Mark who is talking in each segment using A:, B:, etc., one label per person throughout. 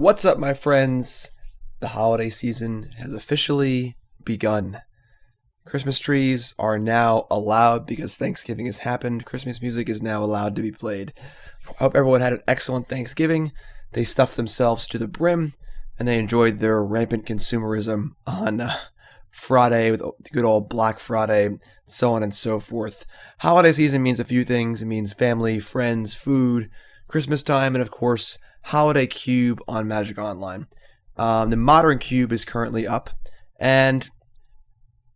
A: What's up, my friends? The holiday season has officially begun. Christmas trees are now allowed because Thanksgiving has happened. Christmas music is now allowed to be played. I hope everyone had an excellent Thanksgiving. They stuffed themselves to the brim, and they enjoyed their rampant consumerism on Friday with the good old Black Friday, so on and so forth. Holiday season means a few things. It means family, friends, food, Christmas time, and of course, Holiday Cube on Magic Online. The Modern Cube is currently up, and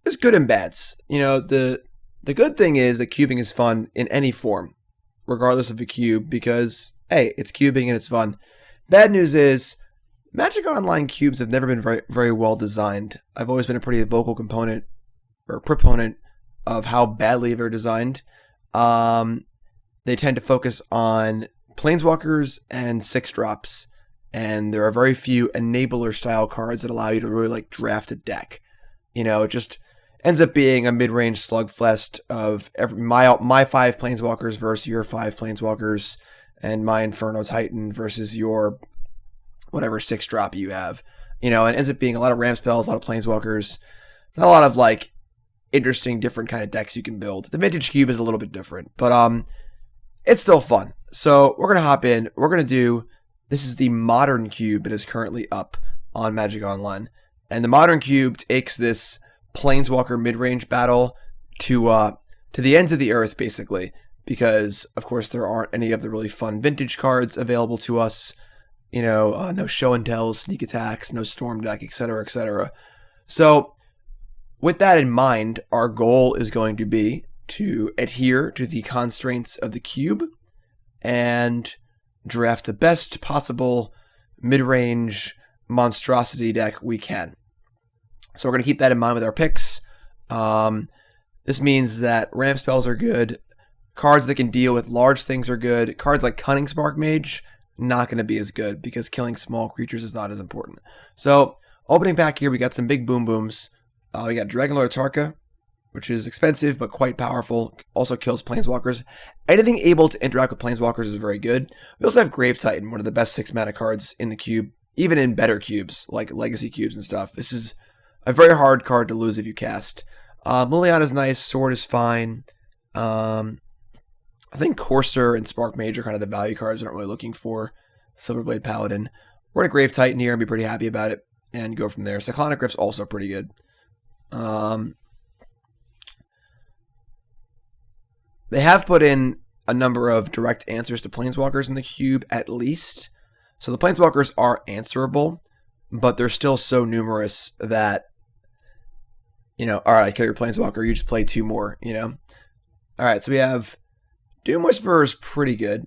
A: there's good and bads. You know, the good thing is that cubing is fun in any form, regardless of the cube, because, hey, it's cubing and it's fun. Bad news is, Magic Online cubes have never been very, very well designed. I've always been a pretty vocal proponent of how badly they're designed. They tend to focus on Planeswalkers and 6-drops, and there are very few enabler-style cards that allow you to really, draft a deck. You know, it just ends up being a mid-range slugfest of my 5 Planeswalkers versus your 5 Planeswalkers, and my Inferno Titan versus your whatever 6-drop you have. You know, and it ends up being a lot of ramp spells, a lot of Planeswalkers, not a lot of, interesting, different kind of decks you can build. The Vintage Cube is a little bit different, but it's still fun. So we're going to hop in. We're going to do, this is the Modern Cube that is currently up on Magic Online. And the Modern Cube takes this Planeswalker mid-range battle to the ends of the earth, basically. Because, of course, there aren't any of the really fun vintage cards available to us. You know, no show and tells, sneak attacks, no storm deck, etc., etc. So, with that in mind, our goal is going to be to adhere to the constraints of the cube and draft the best possible mid-range monstrosity deck we can. So we're going to keep that in mind with our picks. This means that ramp spells are good. Cards that can deal with large things are good. Cards like Cunning Spark Mage, not going to be as good because killing small creatures is not as important. So, opening pack here, we got some big boom booms. We got Dragonlord Tarka, which is expensive but quite powerful. Also kills Planeswalkers. Anything able to interact with Planeswalkers is very good. We also have Grave Titan, one of the best 6-mana cards in the cube, even in better cubes, like Legacy cubes and stuff. This is a very hard card to lose if you cast. Liliana's nice. Sword is fine. I think Courser and Spark Mage are kind of the value cards we're not really looking for. Silverblade Paladin. We're going to Grave Titan here and be pretty happy about it and go from there. Cyclonic Rift's also pretty good. They have put in a number of direct answers to Planeswalkers in the cube, at least. So the Planeswalkers are answerable, but they're still so numerous that, you know, alright, kill your Planeswalker, you just play 2 more, you know? Alright, so we have Doom Whisperer is pretty good.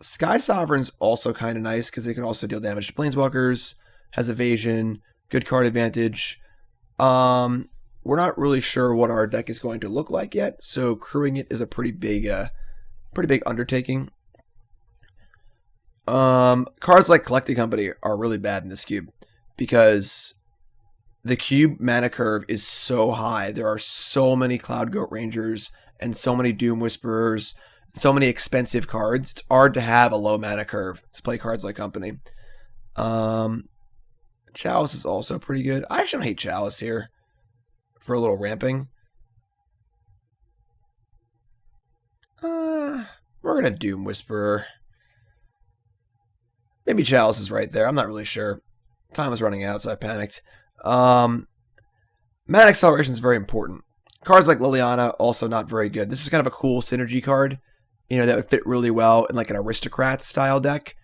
A: Sky Sovereign's also kind of nice, because it can also deal damage to Planeswalkers, has evasion, good card advantage. We're not really sure what our deck is going to look like yet, so crewing it is a pretty big undertaking. Cards like Collecting Company are really bad in this cube, because the cube mana curve is so high. There are so many Cloud Goat Rangers, and so many Doom Whisperers, and so many expensive cards. It's hard to have a low mana curve to play cards like Company. Chalice is also pretty good. I actually don't hate Chalice here for a little ramping. We're going to Doom Whisperer. Maybe Chalice is right there. I'm not really sure. Time was running out, so I panicked. Mana Acceleration is very important. Cards like Liliana, also not very good. This is kind of a cool synergy card, you know, that would fit really well in an Aristocrat style deck,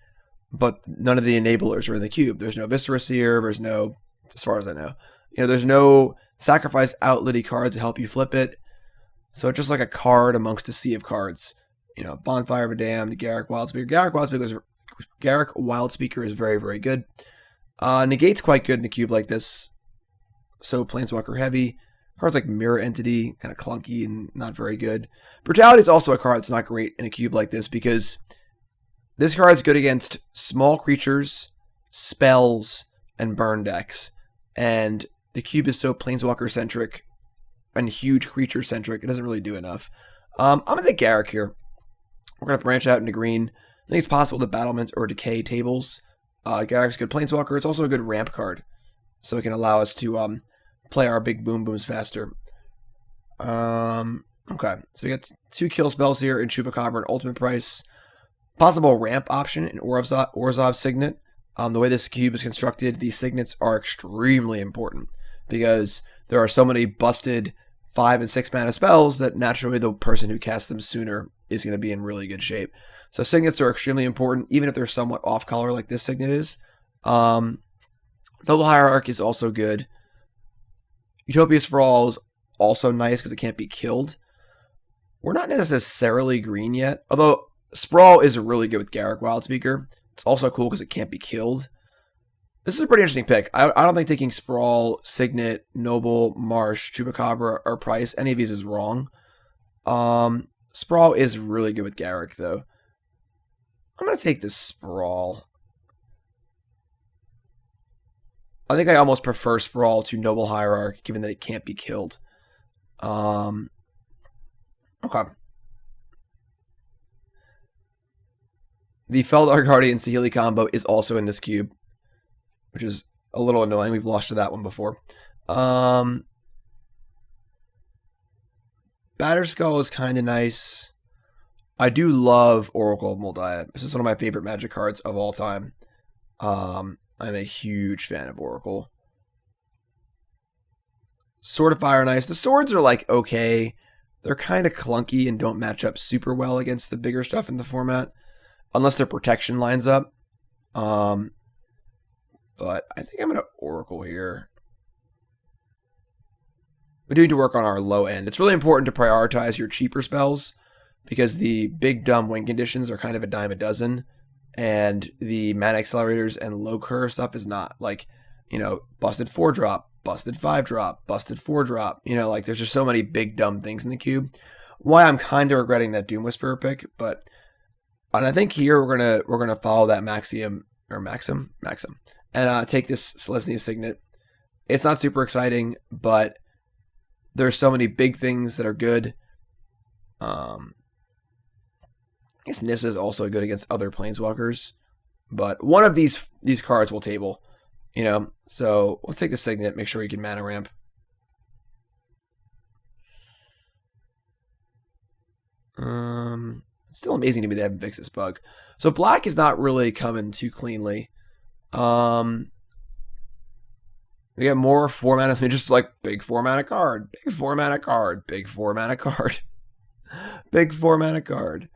A: but none of the enablers are in the cube. There's no Viscera Seer, there's no, as far as I know, you know, there's no sacrifice outlitty cards to help you flip it. So it's just like a card amongst a sea of cards. You know, Bonfire of a Damned, Garruk Wildspeaker. Garruk Wildspeaker is very, very good. Negate's quite good in a cube like this. So Planeswalker heavy. Cards like Mirror Entity, kind of clunky and not very good. Brutality is also a card that's not great in a cube like this, because this card is good against small creatures, spells, and burn decks. And the cube is so Planeswalker-centric and huge creature-centric, it doesn't really do enough. I'm going to take Garruk here. We're going to branch out into green. I think it's possible that Battlement or Decay tables Garruk's a good planeswalker. It's also a good ramp card, so it can allow us to play our big boom booms faster. Okay, so we got 2 kill spells here in Chupa Cobra and Ultimate Price. Possible ramp option in Orzhov Signet. The way this cube is constructed, these signets are extremely important because there are so many busted 5 and 6 mana spells that naturally the person who casts them sooner is going to be in really good shape. So signets are extremely important, even if they're somewhat off color like this signet is. Noble Hierarch is also good. Utopia Sprawl is also nice because it can't be killed. We're not necessarily green yet, although Sprawl is really good with Garruk Wildspeaker. It's also cool because it can't be killed. This is a pretty interesting pick. I don't think taking Sprawl, Signet, Noble, Marsh, Chupacabra, or Price, any of these is wrong. Sprawl is really good with Garruk, though. I'm going to take this Sprawl. I think I almost prefer Sprawl to Noble Hierarch, given that it can't be killed. Okay. The Feldar Guardian Saheeli combo is also in this cube, which is a little annoying. We've lost to that one before. Batterskull is kind of nice. I do love Oracle of Mul Daya. This is one of my favorite Magic cards of all time. I'm a huge fan of Oracle. Sword of Fire, nice. The swords are like okay. They're kind of clunky and don't match up super well against the bigger stuff in the format, unless their protection lines up. But I think I'm going to Oracle here. We do need to work on our low end. It's really important to prioritize your cheaper spells because the big dumb win conditions are kind of a dime a dozen, and the mana accelerators and low curve stuff is not. Like, you know, busted 4-drop, busted 5-drop, busted 4-drop. You know, like there's just so many big dumb things in the cube. Why I'm kind of regretting that Doom Whisperer pick, but and I think here we're gonna follow that maxim, and take this Selesnya Signet. It's not super exciting, but there's so many big things that are good. I guess Nissa is also good against other planeswalkers, but one of these cards will table, you know. So let's take the Signet. Make sure you can mana ramp. It's still amazing to me they haven't fixed this bug. So black is not really coming too cleanly. We get more 4 mana, just like big 4 mana card, big 4 mana card, big 4 mana card, big 4 mana card.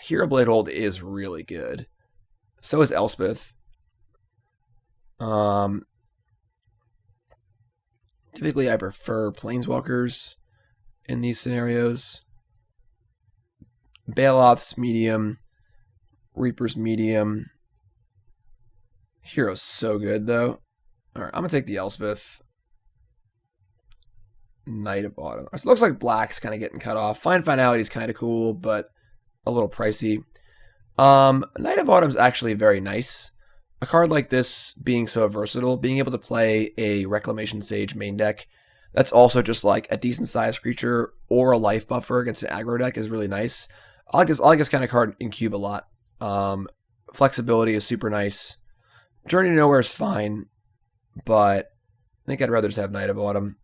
A: Hero Blade Hold is really good. So is Elspeth. Typically I prefer Planeswalkers in these scenarios. Baloth's medium. Reaper's medium. Hero's so good, though. Alright, I'm going to take the Elspeth. Knight of Autumn. So it looks like black's kind of getting cut off. Fine Finality is kind of cool, but a little pricey. Knight of Autumn is actually very nice. A card like this being so versatile, being able to play a Reclamation Sage main deck that's also just like a decent sized creature or a life buffer against an aggro deck is really nice. I like this kind of card in cube a lot. Flexibility is super nice. Journey to Nowhere is fine, but I think I'd rather just have Knight of Autumn.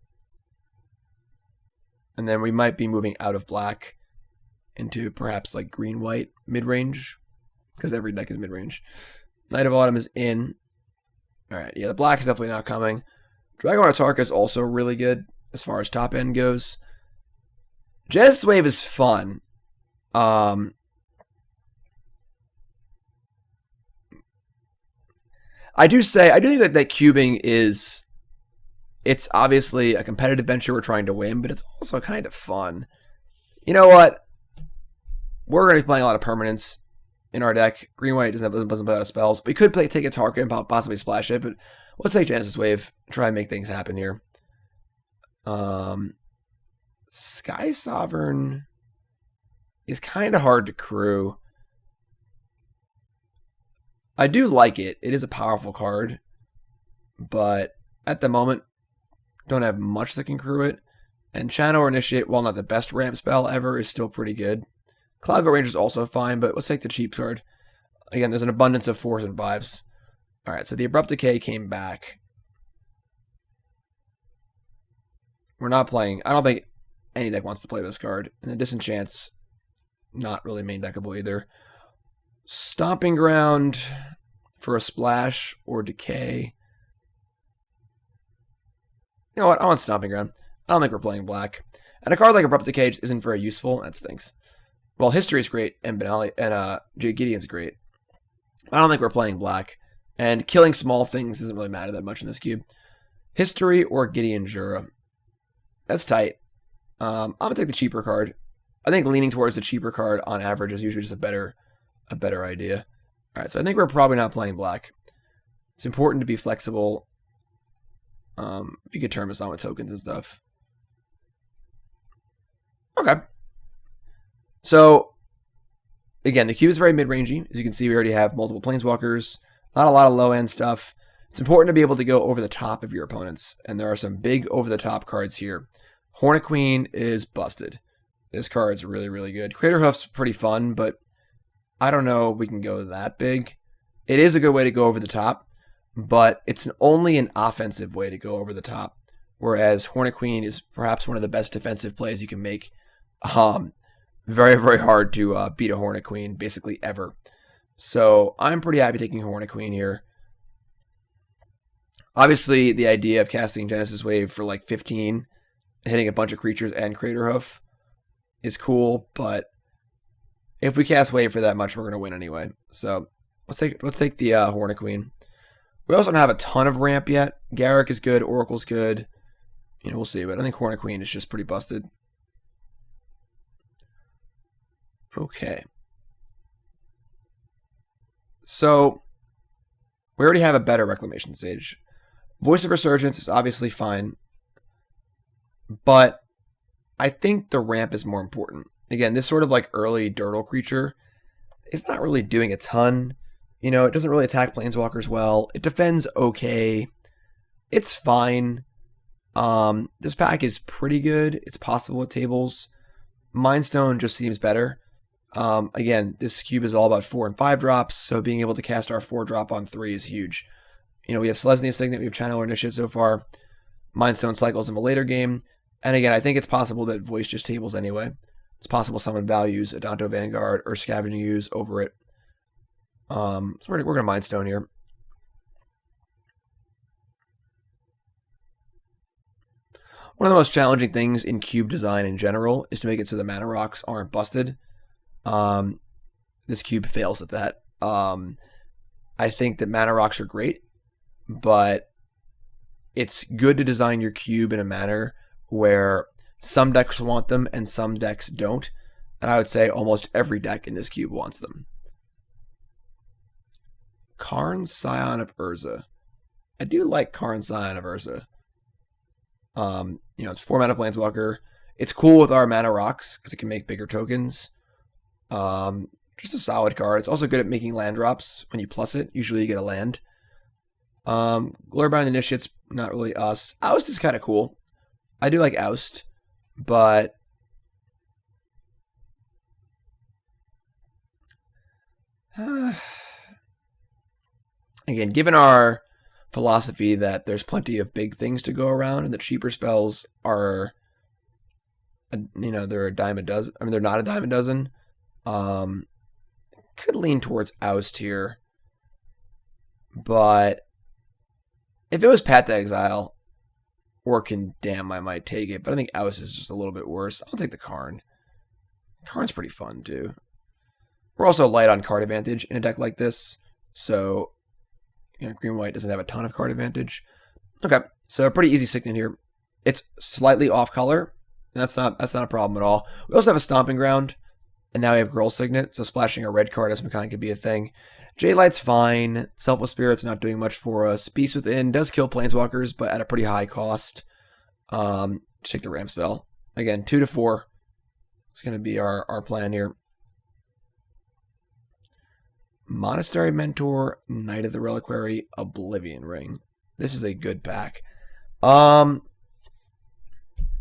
A: And then we might be moving out of black into perhaps like green-white mid-range, because every deck is mid-range. Knight of Autumn is in. Alright, yeah, the black is definitely not coming. Dragon Autarka is also really good as far as top end goes. Genesis Wave is fun. I do think that cubing is, it's obviously a competitive venture we're trying to win, but it's also kind of fun. You know what? We're going to be playing a lot of permanents in our deck. Green-white doesn't play a lot of spells. We could take a Tarka and possibly splash it, but let's take Genesis Wave, try and make things happen here. Sky Sovereign is kind of hard to crew. I do like it. It is a powerful card, but at the moment, don't have much that can crew it. And Channel or Initiate, while not the best ramp spell ever, is still pretty good. Cloud Go Ranger is also fine, but let's take the cheap card. Again, there's an abundance of 4s and 5s. Alright, so the Abrupt Decay came back. We're not playing. I don't think any deck wants to play this card. And the Disenchant's not really main deckable either. Stomping Ground for a splash or decay. You know what? I want Stomping Ground. I don't think we're playing black. And a card like Abrupt Decay isn't very useful. That stinks. Well, History is great, and Benalia and Jade Gideon's great. I don't think we're playing black. And killing small things doesn't really matter that much in this cube. History or Gideon Jura. That's tight. I'm going to take the cheaper card. I think leaning towards the cheaper card on average is usually just a better idea. Alright, so I think we're probably not playing black. It's important to be flexible. You could turn this on with tokens and stuff. Okay. So, again, the cube is very mid-rangey. As you can see, we already have multiple planeswalkers. Not a lot of low-end stuff. It's important to be able to go over the top of your opponents. And there are some big over-the-top cards here. Hornet Queen is busted. This card's really, really good. Craterhoof's pretty fun, but I don't know if we can go that big. It is a good way to go over the top, but it's only an offensive way to go over the top. Whereas Hornet Queen is perhaps one of the best defensive plays you can make. Very, very hard to beat a Hornet Queen, basically ever. So I'm pretty happy taking Hornet Queen here. Obviously, the idea of casting Genesis Wave for like 15 and hitting a bunch of creatures and Craterhoof is cool, but if we cast Wave for that much, we're going to win anyway. So let's take the Hornet Queen. We also don't have a ton of ramp yet. Garruk is good. Oracle's good. You know, we'll see, but I think Hornet Queen is just pretty busted. Okay. So, we already have a better Reclamation Sage. Voice of Resurgence is obviously fine, but I think the ramp is more important. Again, this sort of like early Dirtle creature is not really doing a ton. You know, it doesn't really attack planeswalkers well. It defends okay. It's fine. This pack is pretty good. It's possible at tables. Mindstone just seems better. Again, this cube is all about 4 and 5 drops, so being able to cast our 4-drop on 3 is huge. You know, we have Selesnya Signet, we have Channel Initiate so far. Mindstone cycles in a later game. And again, I think it's possible that Voice just tables anyway. It's possible someone values Adanto Vanguard or Scavenging Ooze over it. So we're going to Mindstone here. One of the most challenging things in cube design in general is to make it so the mana rocks aren't busted. This cube fails at that. I think that mana rocks are great, but it's good to design your cube in a manner where some decks want them and some decks don't. And I would say almost every deck in this cube wants them. Karn, Scion of Urza. I do like Karn, Scion of Urza. You know, it's 4 mana planeswalker. It's cool with our mana rocks because it can make bigger tokens. Just a solid card. It's also good at making land drops. When you plus it, usually you get a land. Glorbound Initiate's not really us. Oust is kind of cool. I do like Oust, but again, given our philosophy that there's plenty of big things to go around and the cheaper spells are, you know, they're a dime a dozen. I mean, they're not a dime a dozen. Could lean towards Oust here, but if it was Path to Exile or Condemn, I might take it. But I think Oust is just a little bit worse. I'll take the Karn. Karn's pretty fun too. We're also light on card advantage in a deck like this, so you know, green-white doesn't have a ton of card advantage. Okay, so a pretty easy Signet here. It's slightly off color, and that's not a problem at all. We also have a Stomping Ground, and now we have Gruul Signet, so splashing a red card as some kind could be a thing. J-Light's fine. Selfless Spirit's not doing much for us. Beast Within does kill planeswalkers, but at a pretty high cost. Take the ramp spell. Again, 2 to 4. It's going to be our plan here. Monastery Mentor, Knight of the Reliquary, Oblivion Ring. This is a good pack.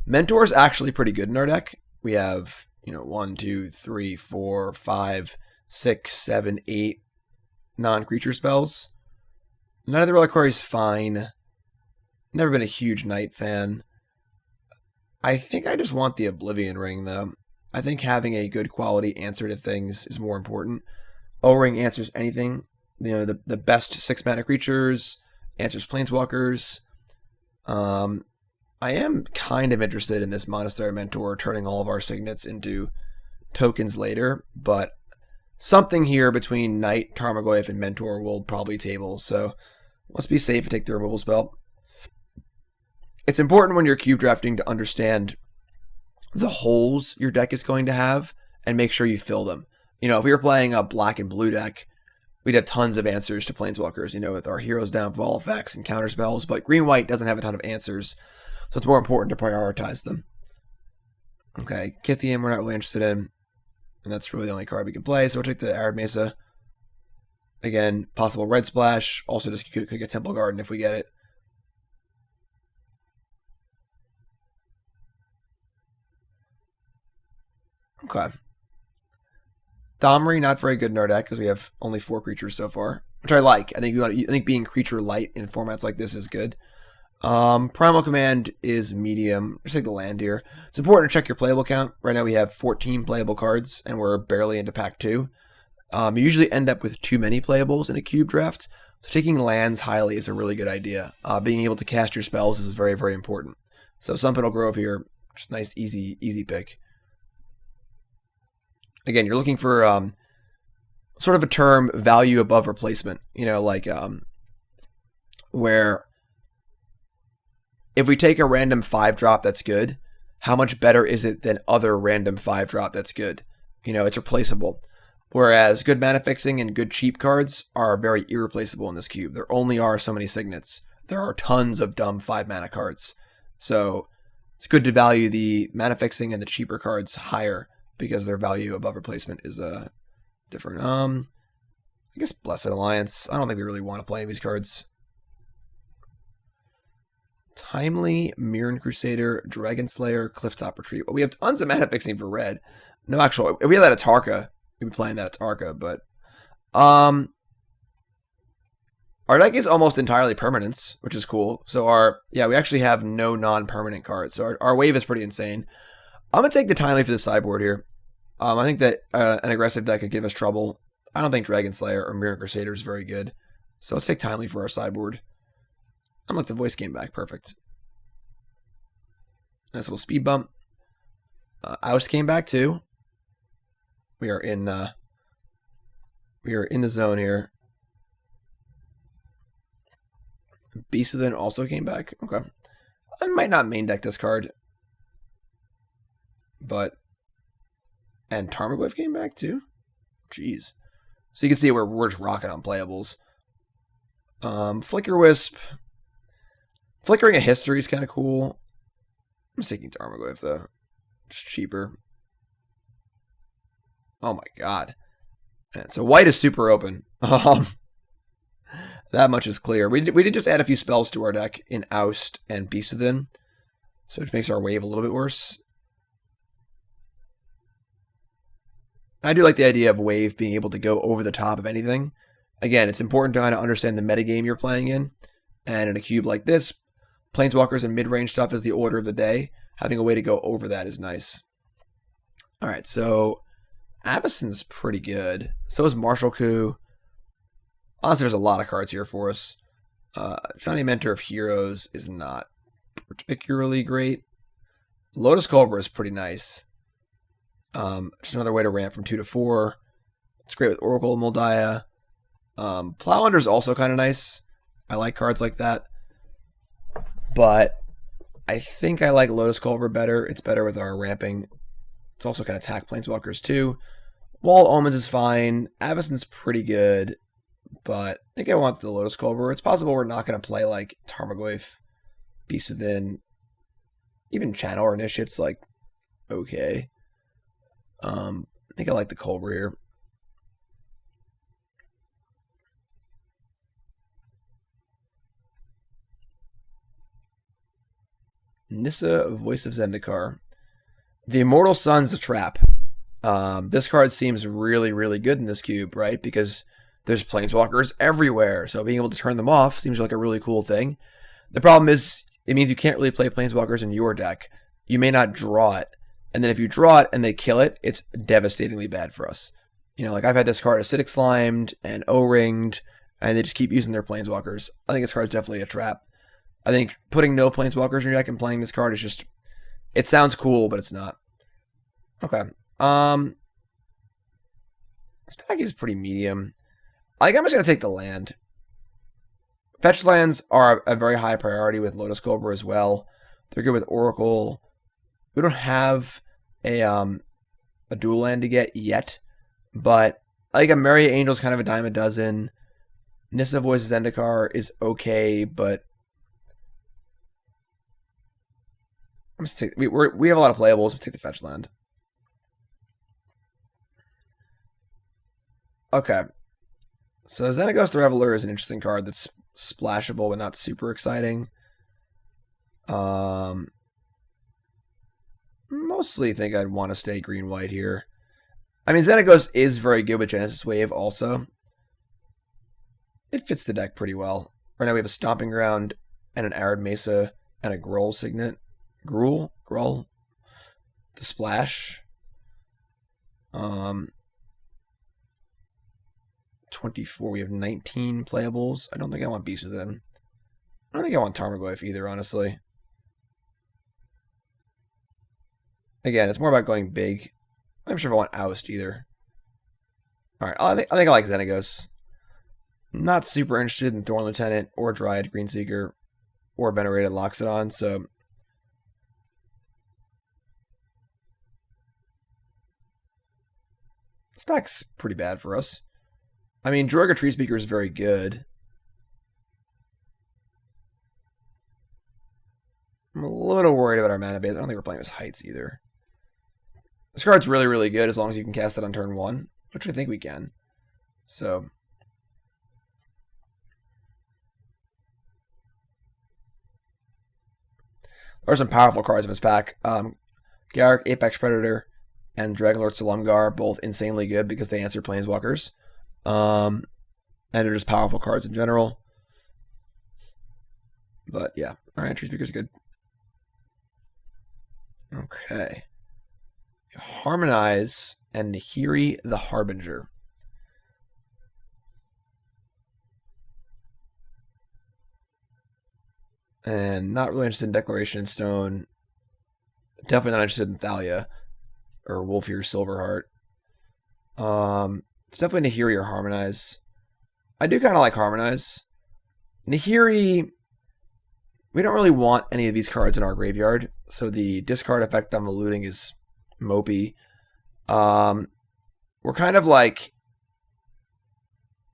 A: Mentor is actually pretty good in our deck. We have, you know, 1, 2, 3, 4, 5, 6, 7, 8. non-creature spells. None of the reliquary is fine. Never been a huge Knight fan. I think I just want the Oblivion Ring, though. I think having a good quality answer to things is more important. O-Ring answers anything. You know, the best 6-mana creatures, answers planeswalkers. I am kind of interested in this Monastery Mentor turning all of our signets into tokens later, but something here between Knight, Tarmogoyf, and Mentor will probably table, so let's be safe and take the removal spell. It's important when you're cube drafting to understand the holes your deck is going to have and make sure you fill them. You know, if we were playing a black and blue deck, we'd have tons of answers to planeswalkers, you know, with our Heroes Downfall effects and counter spells, but green-white doesn't have a ton of answers, so it's more important to prioritize them. Okay, Kithium we're not really interested in, and that's really the only card we can play, so we'll take the Arid Mesa. Again, possible red splash, also just could get Temple Garden if we get it. Okay. Domri, not very good in our deck because we have only 4 creatures so far, which I like. I think being creature light in formats like this is good. Primal Command is medium. Just take the land here. It's important to check your playable count. Right now we have 14 playable cards, and we're barely into pack 2. You usually end up with too many playables in a cube draft, so taking lands highly is a really good idea. Being able to cast your spells is very, very important. So Sunpetal Grove here, just nice, easy pick. Again, you're looking for sort of a term value above replacement. You know, like where if we take a random 5-drop that's good, how much better is it than other random 5-drop that's good? You know, it's replaceable. Whereas good mana fixing and good cheap cards are very irreplaceable in this cube. There only are so many signets. There are tons of dumb 5-mana cards. So it's good to value the mana fixing and the cheaper cards higher, because their value above replacement is different. I guess Blessed Alliance. I don't think we really want to play these cards. Timely, Mirren Crusader, Dragon Slayer, Clifftop Retreat. Well, we have tons of mana fixing for red. No, actually, if we had that at Tarka, we'd be playing that at Tarka, but our deck is almost entirely permanents, which is cool. So we actually have no non-permanent cards. So our wave is pretty insane. I'm going to take the Timely for the sideboard here. I think that an aggressive deck could give us trouble. I don't think Dragon Slayer or Mirren Crusader is very good. So let's take Timely for our sideboard. I'm like the voice came back. Perfect. Nice little speed bump. Oust came back too. We are in the zone here. Beast Within also came back. Okay. I might not main deck this card. And Tarmogoyf came back too? Jeez. So you can see we're just rocking on playables. Flicker Wisp. Flickering a History is kind of cool. I'm just taking Tarmogoyf though. Just cheaper. Oh my god. And so white is super open. That much is clear. We did just add a few spells to our deck in Oust and Beast Within, so it makes our wave a little bit worse. I do like the idea of wave being able to go over the top of anything. Again, it's important to kind of understand the metagame you're playing in, and in a cube like this, planeswalkers and mid-range stuff is the order of the day. Having a way to go over that is nice. All right, so Avacyn's pretty good. So is Martial Coup. Honestly, there's a lot of cards here for us. Johnny Mentor of Heroes is not particularly great. Lotus Cobra is pretty nice. Just another way to ramp from 2 to 4. It's great with Oracle of Mul Daya. Plow Under is also kind of nice. I like cards like that. But I think I like Lotus Cobra better. It's better with our ramping. It's also kind of attack planeswalkers too. Wall Omens is fine. Avacyn's pretty good. But I think I want the Lotus Cobra. It's possible we're not going to play like Tarmogoyf, Beast Within, even Channel or Initiate's like okay. I think I like the Cobra here. Nissa, Voice of Zendikar. The Immortal Sun's a trap. This card seems really, really good in this cube, right? Because there's planeswalkers everywhere, so being able to turn them off seems like a really cool thing. The problem is, it means you can't really play planeswalkers in your deck. You may not draw it, and then if you draw it and they kill it, it's devastatingly bad for us. You know, like I've had this card Acidic Slimed and O-Ringed, and they just keep using their planeswalkers. I think this card's definitely a trap. I think putting no planeswalkers in your deck and playing this card is just, it sounds cool, but it's not. Okay. This pack is pretty medium. I think I'm just going to take the land. Fetch lands are a very high priority with Lotus Cobra as well. They're good with Oracle. We don't have a dual land to get yet, but I think a Myriad Angel is kind of a dime a dozen. Nissa Voice of Zendikar is okay, but I'm just take, we have a lot of playables. Let's take the fetch land. Okay. So Xenagos the Reveler is an interesting card that's splashable but not super exciting. Mostly think I'd want to stay green-white here. I mean, Xenagos is very good with Genesis Wave also. It fits the deck pretty well. Right now we have a Stomping Ground and an Arid Mesa and a Gruul Signet. Gruul to splash. 24. We have 19 playables. I don't think I want Beast Within. I don't think I want Tarmogoyf either, honestly. Again, it's more about going big. I'm not sure if I want Oust either. Alright, I think I like Xenagos. Not super interested in Thorn Lieutenant or Dryad Greenseeker or Venerated Loxodon, so this pack's pretty bad for us. I mean, Joraga Treespeaker is very good. I'm a little worried about our mana base. I don't think we're playing as Heights either. This card's really, really good as long as you can cast it on turn 1, which I think we can. So there are some powerful cards in this pack. Garruk, Apex Predator, and Dragonlord Silumgar, both insanely good because they answer planeswalkers. And they're just powerful cards in general. But yeah, alright, Treespeaker's good. Okay. Harmonize and Nahiri the Harbinger. And not really interested in Declaration in Stone. Definitely not interested in Thalia or Wolfear Silverheart. It's definitely Nahiri or Harmonize. I do kind of like Harmonize. Nahiri, we don't really want any of these cards in our graveyard, so the discard effect on the looting is mopey. We're kind of like,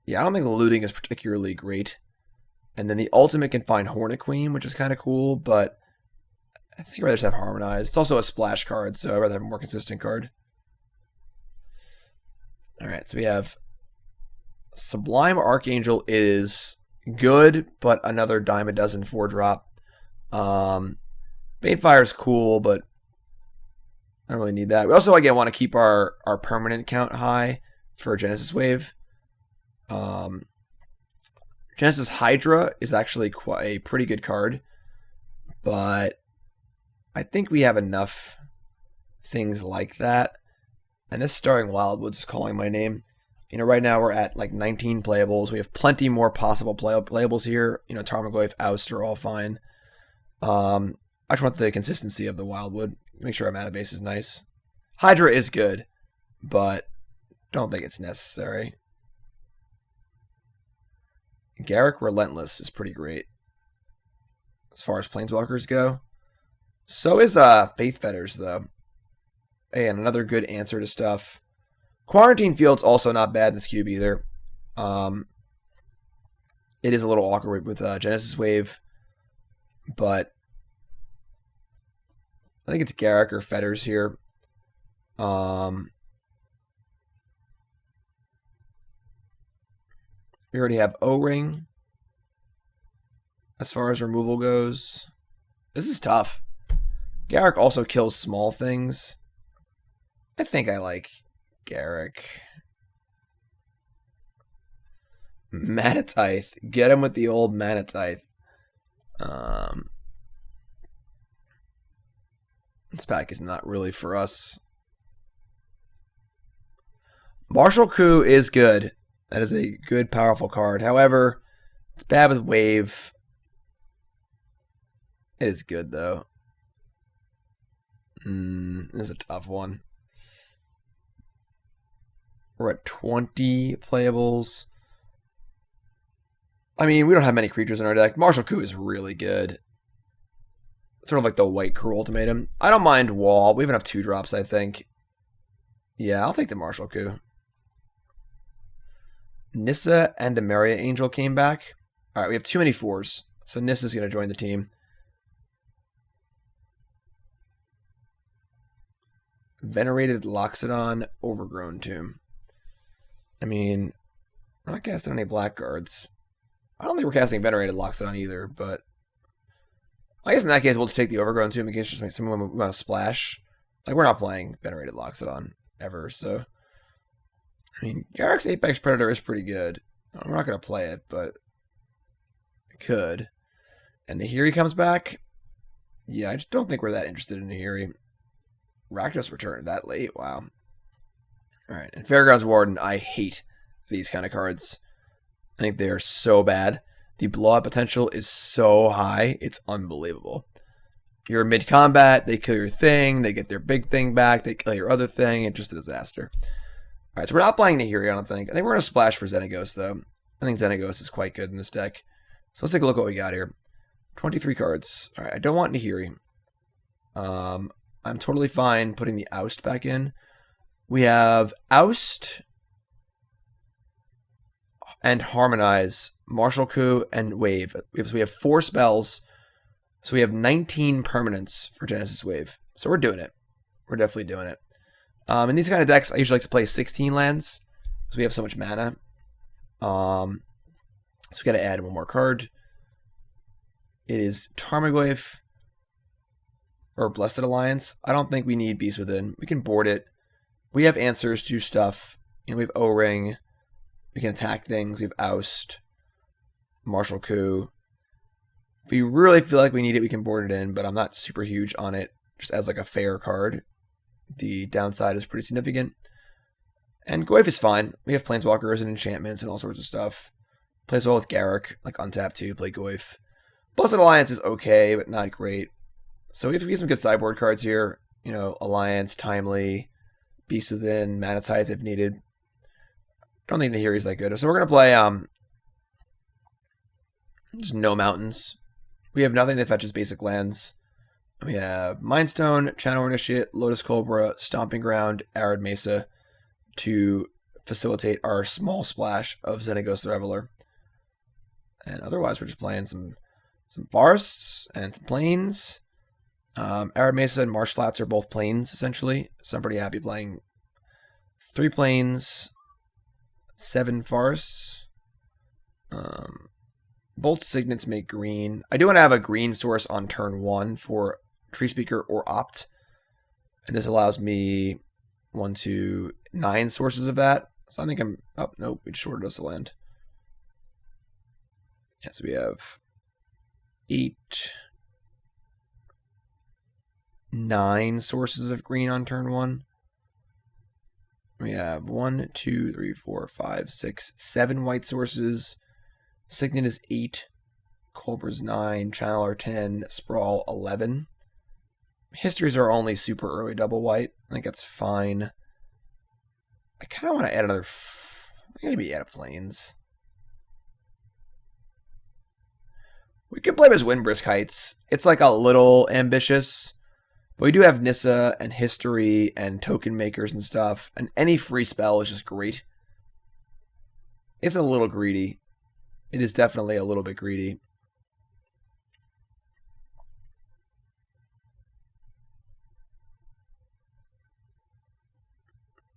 A: yeah, I don't think the looting is particularly great. And then the ultimate can find Hornet Queen, which is kind of cool, but I think I'd rather just have Harmonize. It's also a splash card, so I'd rather have a more consistent card. Alright, so we have Sublime Archangel is good, but another dime a dozen 4-drop. Banefire is cool, but I don't really need that. We also, again, want to keep our permanent count high for Genesis Wave. Genesis Hydra is actually quite a pretty good card, but I think we have enough things like that. And this Stirring Wildwood is calling my name. You know, right now we're at like 19 playables. We have plenty more possible playables here. You know, Tarmogoyf, Oust are all fine. I just want the consistency of the Wildwood. Make sure our mana base is nice. Hydra is good, but don't think it's necessary. Garruk Relentless is pretty great as far as planeswalkers go. So is Faith Fetters, though. And another good answer to stuff. Quarantine Field's also not bad in this cube either. It is a little awkward with Genesis Wave, but I think it's Garruk or Fetters here. We already have O-Ring as far as removal goes. This is tough. Garruk also kills small things. I think I like Garruk. Manatithe. Get him with the old Manatithe. This pack is not really for us. Martial Coup is good. That is a good, powerful card. However, it's bad with Wave. It is good, though. This is a tough one. We're at 20 playables. I mean, we don't have many creatures in our deck. Martial Coup is really good. Sort of like the white Gruul Ultimatum. I don't mind Wall. We even have 2 drops, I think. Yeah, I'll take the Martial Coup. Nissa and Demaria Angel came back. Alright, we have too many 4s. So Nissa's going to join the team. Venerated Loxodon, Overgrown Tomb. I mean, we're not casting any black cards. I don't think we're casting Venerated Loxodon either, but I guess in that case we'll just take the Overgrown Tomb in case just make someone we want to splash. Like, we're not playing Venerated Loxodon ever, so I mean, Garruk's Apex Predator is pretty good. We're not going to play it, but we could. And Nahiri comes back. Yeah, I just don't think we're that interested in Nahiri. Rakdos returned that late. Wow. Alright, and Fairgrounds Warden, I hate these kind of cards. I think they are so bad. The blowout potential is so high, it's unbelievable. You're mid-combat, they kill your thing, they get their big thing back, they kill your other thing, it's just a disaster. Alright, so we're not playing Nahiri, I don't think. I think we're going to splash for Xenagos, though. I think Xenagos is quite good in this deck. So let's take a look at what we got here. 23 cards. Alright, I don't want Nahiri. I'm totally fine putting the Oust back in. We have Oust and Harmonize, Martial Coup, and Wave. So we have 4 spells. So we have 19 permanents for Genesis Wave. So we're doing it. We're definitely doing it. In these kind of decks, I usually like to play 16 lands. So we have so much mana. So we got to add one more card. It is Tarmogoyf or Blessed Alliance. I don't think we need Beast Within. We can board it. We have answers to stuff. You know, we have O-Ring. We can attack things. We have Oust. Martial Coup. If we really feel like we need it, we can board it in, but I'm not super huge on it just as like a fair card. The downside is pretty significant. And Goyf is fine. We have Planeswalkers and enchantments and all sorts of stuff. Plays well with Garruk, like untap 2, play Goyf. Blessed Alliance is okay, but not great. So we have some good sideboard cards here. You know, Alliance, Timely, Beast Within, Manatithe if needed. Don't think the Nahiri's that good. So we're going to play just no mountains. We have nothing that fetches basic lands. We have Mindstone, Channel Initiate, Lotus Cobra, Stomping Ground, Arid Mesa to facilitate our small splash of Xenagos the Reveler. And otherwise, we're just playing some forests and some plains. Arid Mesa and Marsh Flats are both plains, essentially. So I'm pretty happy playing 3 plains, 7 forests. Both Signets make green. I do want to have a green source on turn 1 for Treespeaker or Opt. And this allows me 1, 2, 9 sources of that. So I think I'm... Oh, nope, we just shorted us a land. Yeah, so we have 8, 9 sources of green on turn 1. We have 1, 2, 3, 4, 5, 6, 7 white sources. Signet is 8. Cobra's 9. Channeler 10. Sprawl 11. Histories are only super early double white. I think that's fine. I kind of want to add another... maybe add a plains. We could play as Windbrisk Heights. It's like a little ambitious. But we do have Nissa and History and Token Makers and stuff. And any free spell is just great. It's a little greedy. It is definitely a little bit greedy.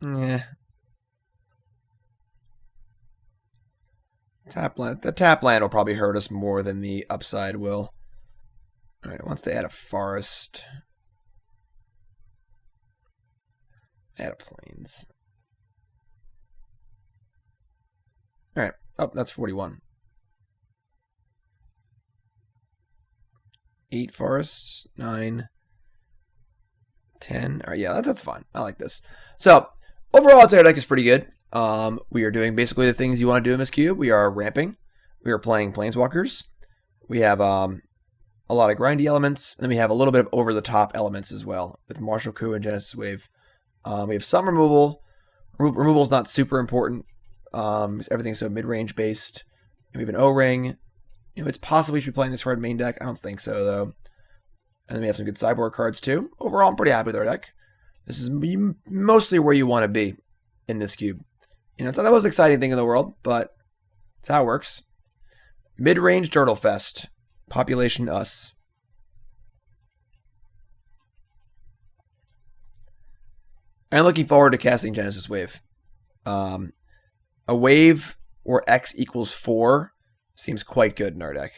A: Yeah. The tap land will probably hurt us more than the upside will. Alright, it wants to add a forest. Add a plains. Alright, Oh, that's 41. 8 forests, 9, 10. All right, yeah, that's fine. I like this. So, overall, I'd say our deck is pretty good. We are doing basically the things you want to do in this cube. We are ramping. We are playing Planeswalkers. We have a lot of grindy elements, and then we have a little bit of over-the-top elements as well with Martial Coup and Genesis Wave. We have some removal. Removal is not super important. Everything's so mid-range based. And we have an O-Ring. You know, it's possible we should be playing this for our main deck. I don't think so, though. And then we have some good sideboard cards, too. Overall, I'm pretty happy with our deck. This is mostly where you want to be in this cube. You know, it's not the most exciting thing in the world, but it's how it works. Mid-range Dirtle Fest. Population us. I'm looking forward to casting Genesis Wave. A wave where X equals 4 seems quite good in our deck.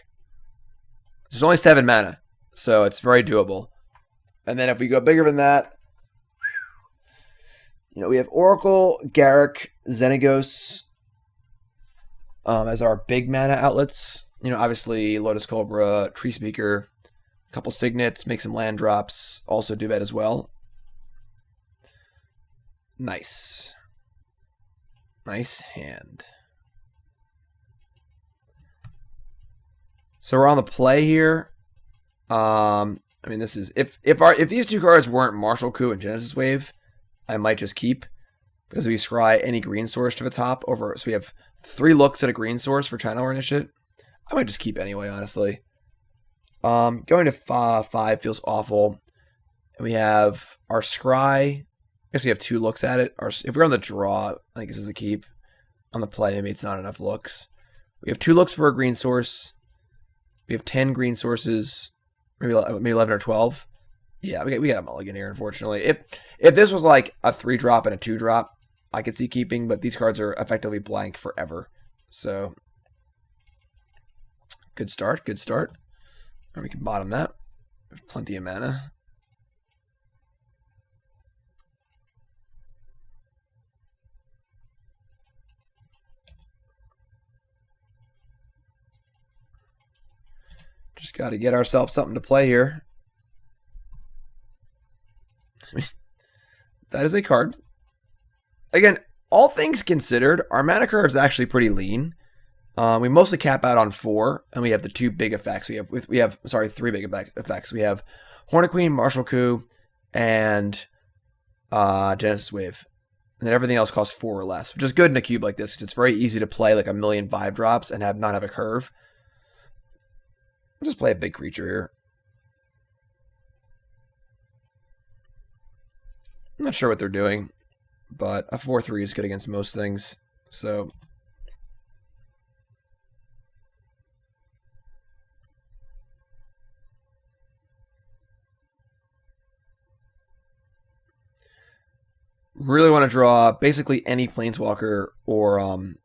A: There's only 7 mana, so it's very doable. And then if we go bigger than that, you know, we have Oracle, Garruk, Xenagos as our big mana outlets. You know, obviously Lotus Cobra, Treespeaker, a couple Signets, make some land drops, also do that as well. Nice. Nice hand. So we're on the play here. I mean, this is if these two cards weren't Martial Coup and Genesis Wave, I might just keep because we scry any green source to the top over. So we have 3 looks at a green source for Channel and shit. I might just keep anyway, honestly. Going to 5 feels awful. And we have our scry. I guess we have 2 looks at it. If we're on the draw, I think this is a keep. On the play, maybe it's not enough looks. We have 2 looks for a green source. We have 10 green sources. Maybe 11 or 12. Yeah, we got a mulligan here, unfortunately. If this was like a 3-drop and a 2-drop, I could see keeping, but these cards are effectively blank forever. So, good start, good start. Or we can bottom that. There's plenty of mana. Just got to get ourselves something to play here. I mean, that is a card. Again, all things considered, our mana curve is actually pretty lean. We mostly cap out on 4, and we have the 2 big effects. We have 3 big effects. We have Hornet Queen, Martial Coup, and Genesis Wave. And then everything else costs 4 or less, which is good in a cube like this, because it's very easy to play like a million 5-drops and not have a curve. Let's just play a big creature here. I'm not sure what they're doing, but a 4/3 is good against most things. So really want to draw basically any Planeswalker or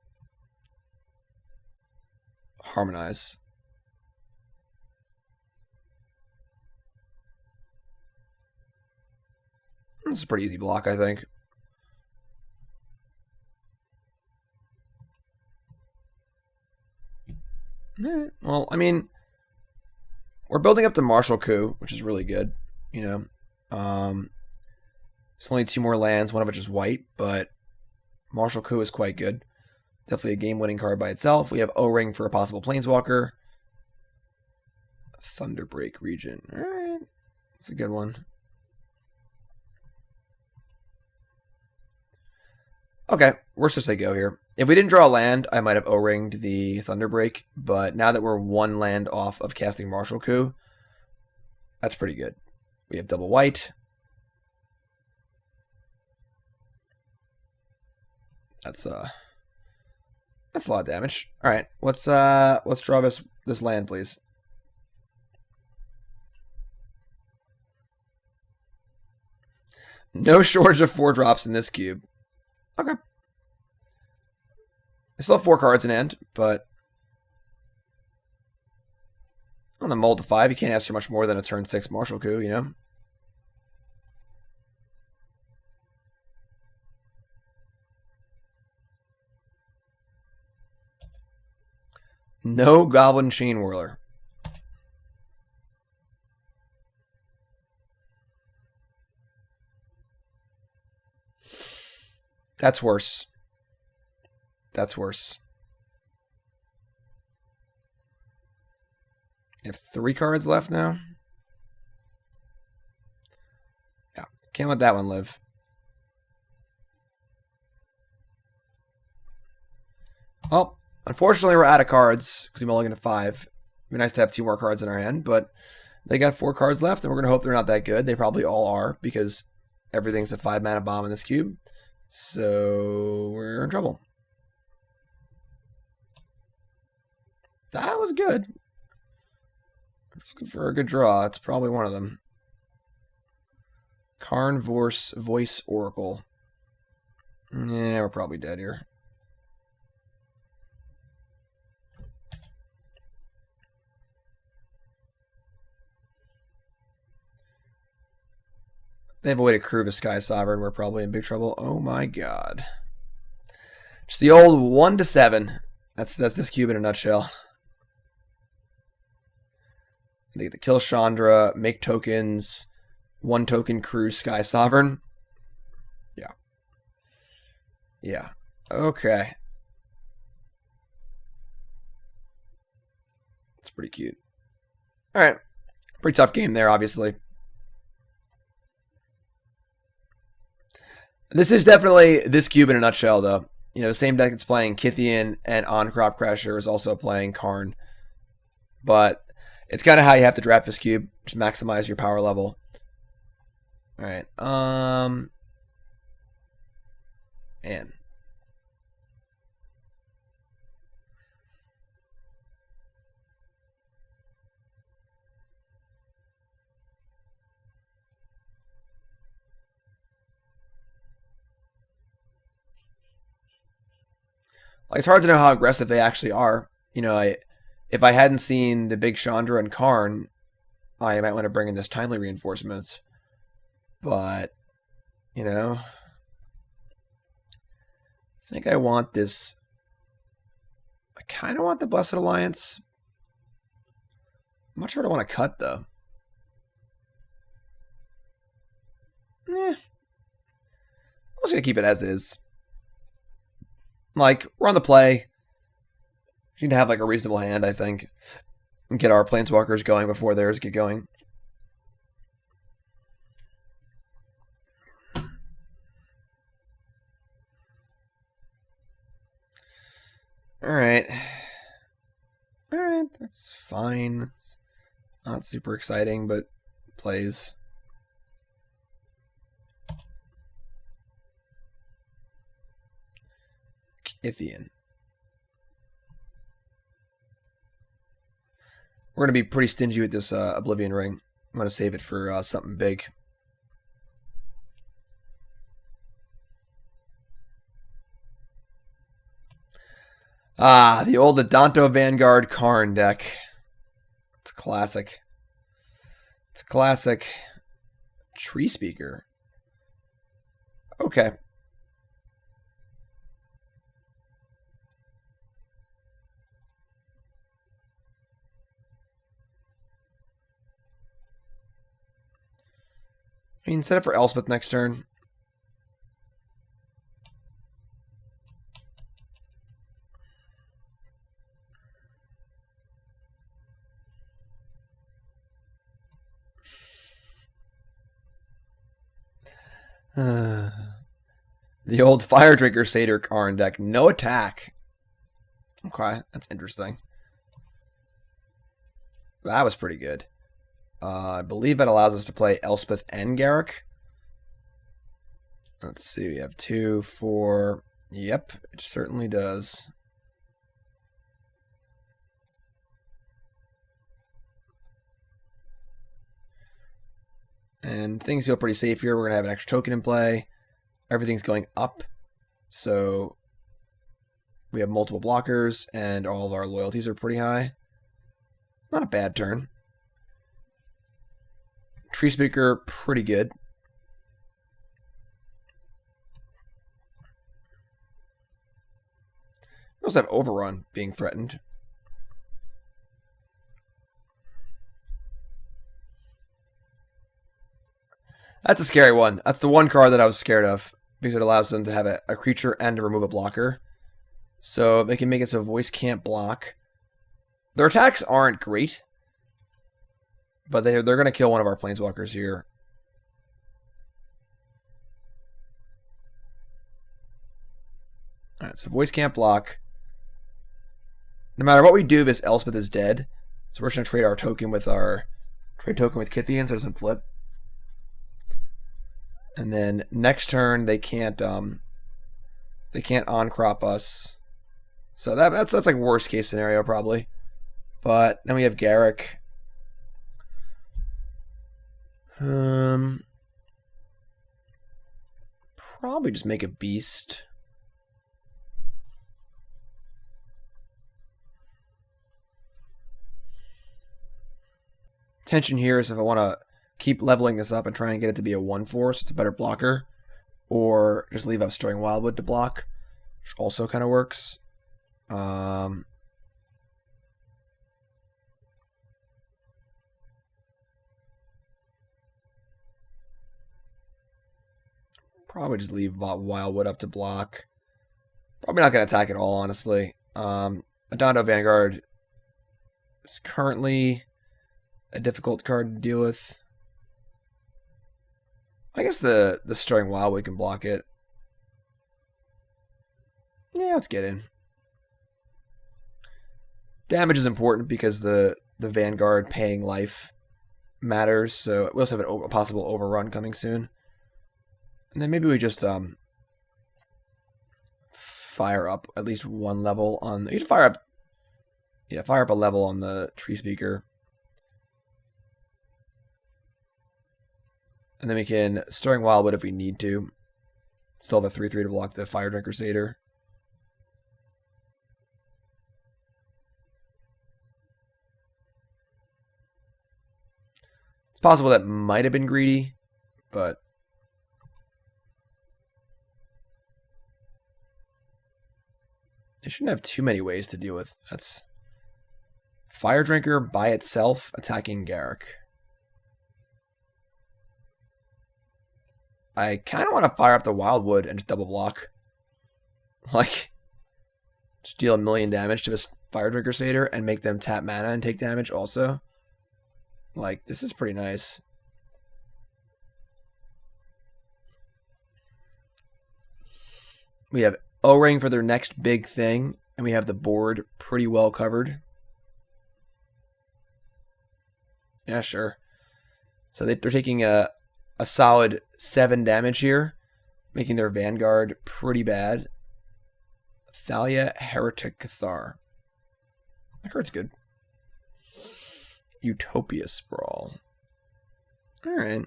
A: Harmonize. This is a pretty easy block, I think. Well, I mean, we're building up to Martial Coup, which is really good. You know, it's only 2 more lands, one of which is white, but Martial Coup is quite good. Definitely a game-winning card by itself. We have O-Ring for a possible Planeswalker. Thunderbreak region. All right, that's a good one. Okay, worst case I go here. If we didn't draw a land, I might have O-ringed the Thunderbreak, but now that we're 1 land off of casting Martial Coup, that's pretty good. We have double white. That's a lot of damage. All right, let's draw this land, please. No shortage of 4-drops in this cube. Okay. I still have 4 cards in hand, but on the Mul to 5, you can't ask for much more than a turn 6 Martial Coup, you know? No Goblin Chain Whirler. That's worse. That's worse. You have 3 cards left now. Yeah, can't let that one live. Well, unfortunately, we're out of cards because we're only going to 5. It'd be nice to have 2 more cards in our hand, but they got 4 cards left, and we're going to hope they're not that good. They probably all are because everything's a 5-mana bomb in this cube. So we're in trouble. That was good. Looking for a good draw. It's probably one of them. Karn, Voice, Oracle. Yeah, we're probably dead here. They have a way to crew the Sky Sovereign. We're probably in big trouble. Oh my god. Just the old 1 to 7. That's this cube in a nutshell. They get to kill Chandra, make tokens, 1 token crew Sky Sovereign. Yeah. Yeah. Okay. It's pretty cute. Alright. Pretty tough game there, obviously. This is definitely this cube in a nutshell, though. You know, the same deck that's playing Kythian and On Crop Crasher is also playing Karn. But it's kind of how you have to draft this cube. Just maximize your power level. Alright. Man. Like, it's hard to know how aggressive they actually are. You know, if I hadn't seen the big Chandra and Karn, I might want to bring in this timely reinforcements. But, you know, I think I want this. I kind of want the Blessed Alliance. I'm not sure what I want to cut, though. I'm just going to keep it as is. Like, we're on the play. We need to have, like, a reasonable hand, I think. And get our Planeswalkers going before theirs get going. Alright. Alright, that's fine. It's not super exciting, but plays. Kythian. We're going to be pretty stingy with this Oblivion Ring. I'm going to save it for something big. Ah, the old Adanto Vanguard Karn deck. It's a classic. It's a classic. Treespeaker. Okay. I mean, set up for Elspeth next turn. The old Fire Drinker Satyr Karn deck. No attack. Okay, that's interesting. That was pretty good. I believe that allows us to play Elspeth and Garruk. Let's see, we have 2, 4. Yep, it certainly does. And things feel pretty safe here. We're going to have an extra token in play. Everything's going up. So we have multiple blockers, and all of our loyalties are pretty high. Not a bad turn. Treespeaker, pretty good. We also have Overrun being threatened. That's a scary one. That's the one card that I was scared of because it allows them to have a creature and to remove a blocker. So they can make it so voice can't block. Their attacks aren't great, but they're going to kill one of our planeswalkers here. Alright, so voice can't block. No matter what we do, this Elspeth is dead. So we're just going to trade our token with Kithian so it doesn't flip. And then next turn they can't on-crop us. So that's like worst case scenario probably. But then we have Garruk. Probably just make a beast. Tension here is if I want to keep leveling this up and try and get it to be a 1/4 so it's a better blocker. Or just leave up Stirring Wildwood to block, which also kind of works. Probably just leave Wildwood up to block. Probably not going to attack at all, honestly. Adondo Vanguard is currently a difficult card to deal with. I guess the Stirring Wildwood can block it. Yeah, let's get in. Damage is important because the Vanguard paying life matters. So we also have a possible overrun coming soon. And then maybe we just fire up at least one level on. You can fire up a level on the Treespeaker. And then we can Stirring Wildwood if we need to. Still have a 3/3 to block the Fire Drinker Satyr. It's possible that might have been greedy, but they shouldn't have too many ways to deal with. That's Fire Drinker by itself attacking Garruk. I kind of want to fire up the Wildwood and just double block. Like, just deal 1,000,000 damage to this Fire Drinker Satyr and make them tap mana and take damage also. Like, this is pretty nice. We have O-Ring for their next big thing, and we have the board pretty well covered. Yeah, sure. So they're taking a solid 7 damage here, making their Vanguard pretty bad. Thalia Heretic Cathar. That card's good. Utopia Sprawl. Alright.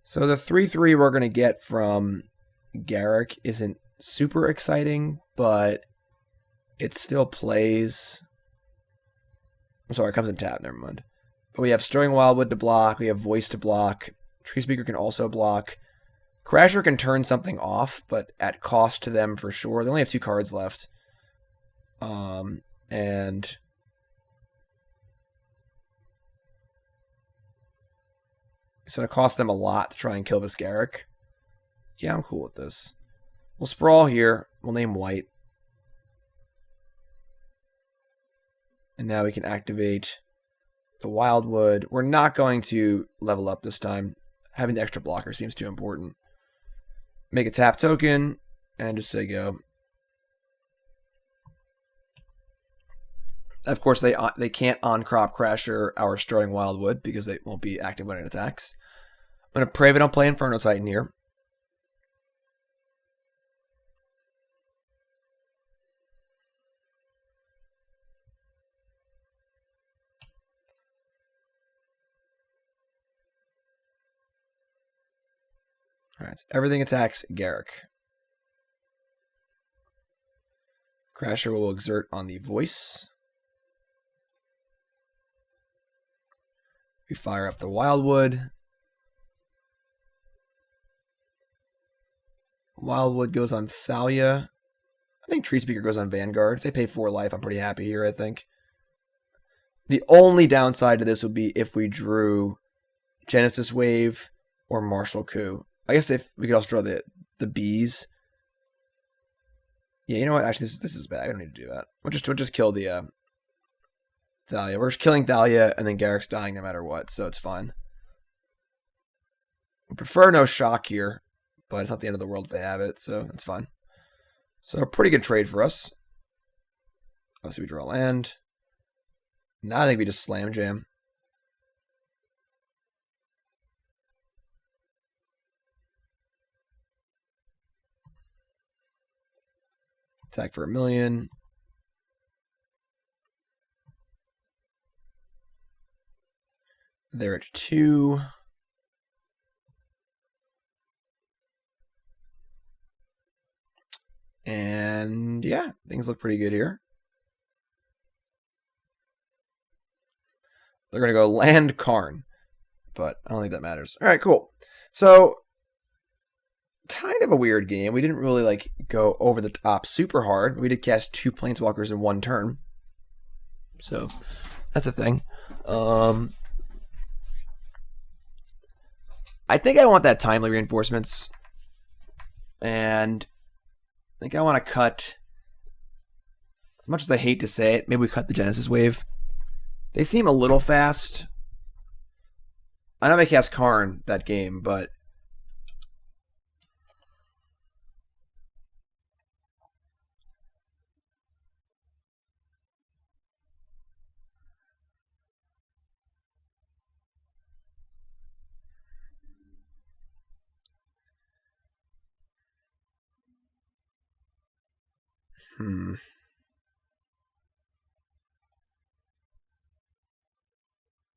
A: So the 3/3 we're going to get from Garruk isn't super exciting, but it still plays. I'm sorry, it comes in tap, never mind. But we have Stirring Wildwood to block, we have Voice to block, Treespeaker can also block. Crasher can turn something off, but at cost to them for sure. They only have 2 cards left. And it's going to cost them a lot to try and kill this Garruk. Yeah, I'm cool with this. We'll sprawl here. We'll name white. And now we can activate the Wildwood. We're not going to level up this time. Having the extra blocker seems too important. Make a tap token and just say go. Of course, they can't on-crop Crasher our Stirring Wildwood because they won't be active when it attacks. I'm going to pray they don't play Inferno Titan here. Alright, so everything attacks Garruk. Crasher will exert on the Voice. We fire up the Wildwood. Wildwood goes on Thalia. I think Treespeaker goes on Vanguard. If they pay 4 life, I'm pretty happy here, I think. The only downside to this would be if we drew Genesis Wave or Martial Coup. I guess if we could also draw the bees. Yeah, you know what? Actually, this is bad. I don't need to do that. We'll just kill the Thalia. We're just killing Thalia, and then Garruk's dying no matter what, so it's fine. We prefer no shock here, but it's not the end of the world if they have it, so that's fine. So a pretty good trade for us. Obviously, we draw land. Now I think we just slam jam. Attack for 1,000,000. They're at 2. And yeah, things look pretty good here. They're going to go land Karn, but I don't think that matters. All right, cool. So kind of a weird game. We didn't really like go over the top super hard. We did cast 2 planeswalkers in 1 turn. So that's a thing. I think I want that timely reinforcements. And I think I want to cut, as much as I hate to say it, maybe we cut the Genesis Wave. They seem a little fast. I know I cast Karn that game, but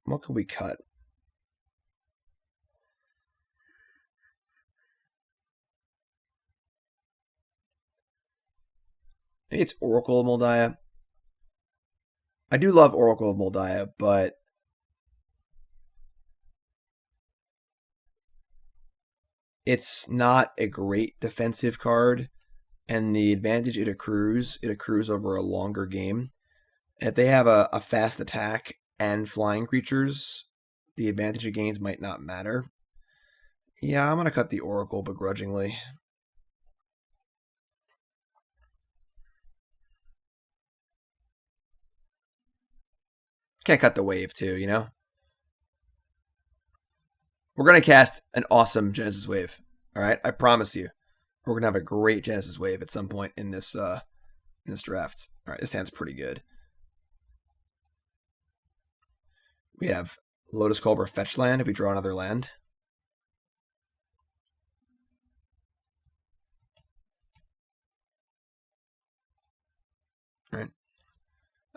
A: what could we cut? Maybe it's Oracle of Mul Daya. I do love Oracle of Mul Daya, but it's not a great defensive card, and the advantage it accrues over a longer game. And if they have a fast attack and flying creatures, the advantage it gains might not matter. Yeah, I'm going to cut the Oracle begrudgingly. Can't cut the wave too, you know? We're going to cast an awesome Genesis Wave. All right? I promise you. We're going to have a great Genesis Wave at some point in this draft. All right, this hand's pretty good. We have Lotus Cobra fetch land if we draw another land. All right.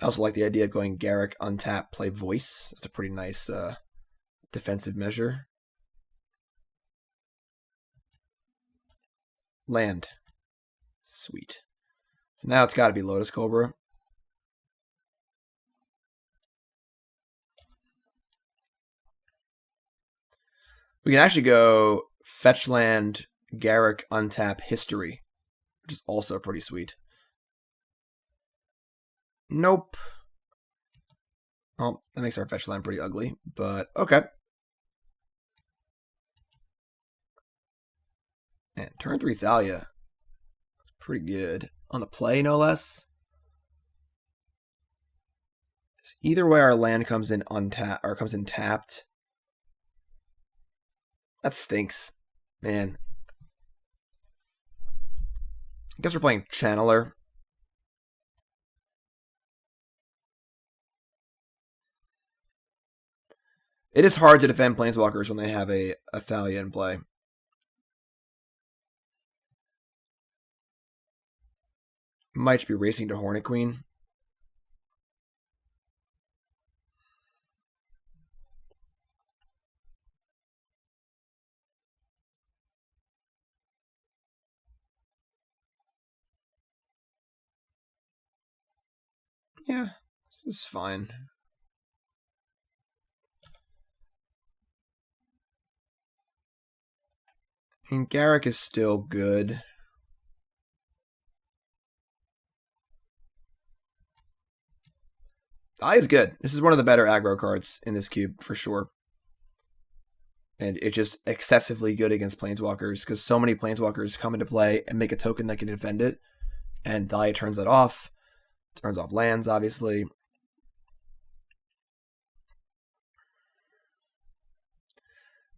A: I also like the idea of going Garruk, untap, play Voice. That's a pretty nice defensive measure. Land. Sweet. So now it's got to be Lotus Cobra. We can actually go fetch land, Garruk, untap, History, which is also pretty sweet. Nope. Oh, that makes our fetch land pretty ugly, but okay. And turn 3 Thalia. That's pretty good. On the play, no less. So either way, our land comes in untapped or comes in tapped. That stinks, man. I guess we're playing Channeler. It is hard to defend Planeswalkers when they have a Thalia in play. Might just be racing to Hornet Queen. Yeah, this is fine. I mean, Garruk is still good. Eye is good. This is one of the better aggro cards in this cube, for sure. And it's just excessively good against Planeswalkers because so many Planeswalkers come into play and make a token that can defend it. And Daya turns that off. Turns off lands, obviously.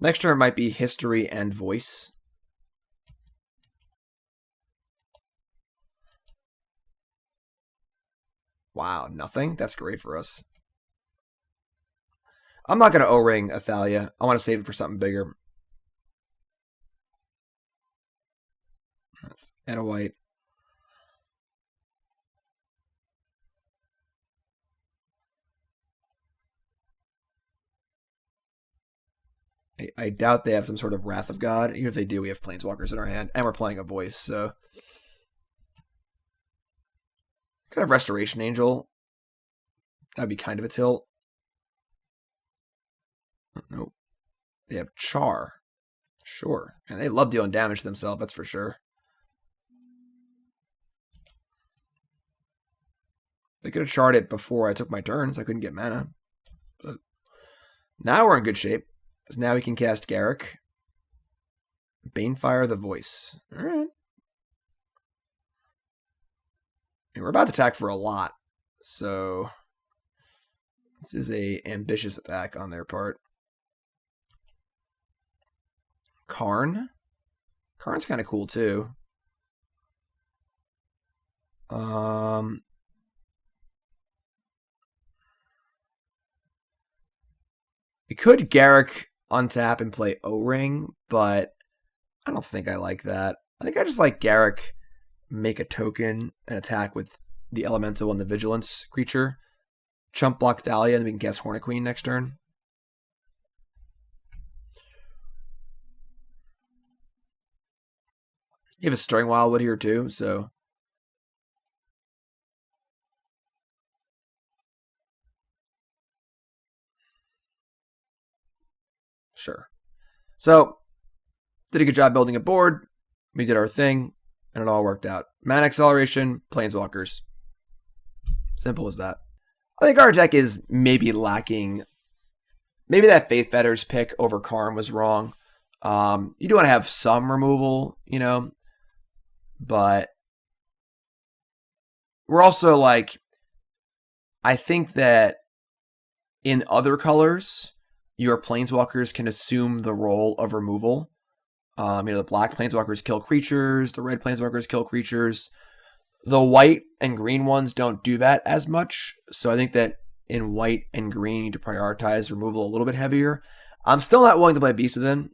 A: Next turn might be History and Voice. Wow, nothing? That's great for us. I'm not going to O-Ring Athalia. I want to save it for something bigger. Let's add a white. I doubt they have some sort of Wrath of God. Even if they do, we have Planeswalkers in our hand. And we're playing a Voice, so... Kind of Restoration Angel. That'd be kind of a tilt. Nope. They have Char. Sure. And they love dealing damage to themselves, that's for sure. They could have charred it before I took my turns. I couldn't get mana. But now we're in good shape. Because now we can cast Garruk. Banefire the Voice. Alright. And we're about to attack for a lot. So this is a ambitious attack on their part. Karn. Karn's kind of cool too. We could Garruk untap and play O-Ring, but I don't think I like that. I think I just like Garruk, make a token and attack with the Elemental and the Vigilance creature. Chump block Thalia, and we can cast Hornet Queen next turn. You have a Stirring Wildwood here too, so... Sure. So, did a good job building a board. We did our thing, and it all worked out. Mana acceleration, Planeswalkers. Simple as that. I think our deck is maybe lacking. Maybe that Faith Fetters pick over Karn was wrong. You do want to have some removal, you know, but we're also like, I think that in other colors, your Planeswalkers can assume the role of removal. The black Planeswalkers kill creatures, the red Planeswalkers kill creatures. The white and green ones don't do that as much, so I think that in white and green, you need to prioritize removal a little bit heavier. I'm still not willing to play Beast Within,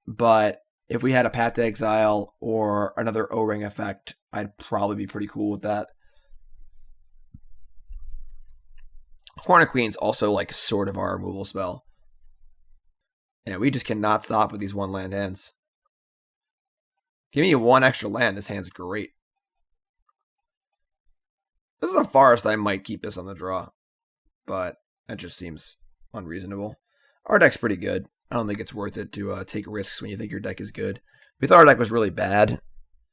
A: but if we had a Path to Exile or another O-Ring effect, I'd probably be pretty cool with that. Hornet Queen's also like sort of our removal spell. Yeah, we just cannot stop with these one land hands. Give me one extra land, this hand's great. This is a forest, I might keep this on the draw, but that just seems unreasonable. Our deck's pretty good. I don't think it's worth it to take risks when you think your deck is good. If you thought our deck was really bad, then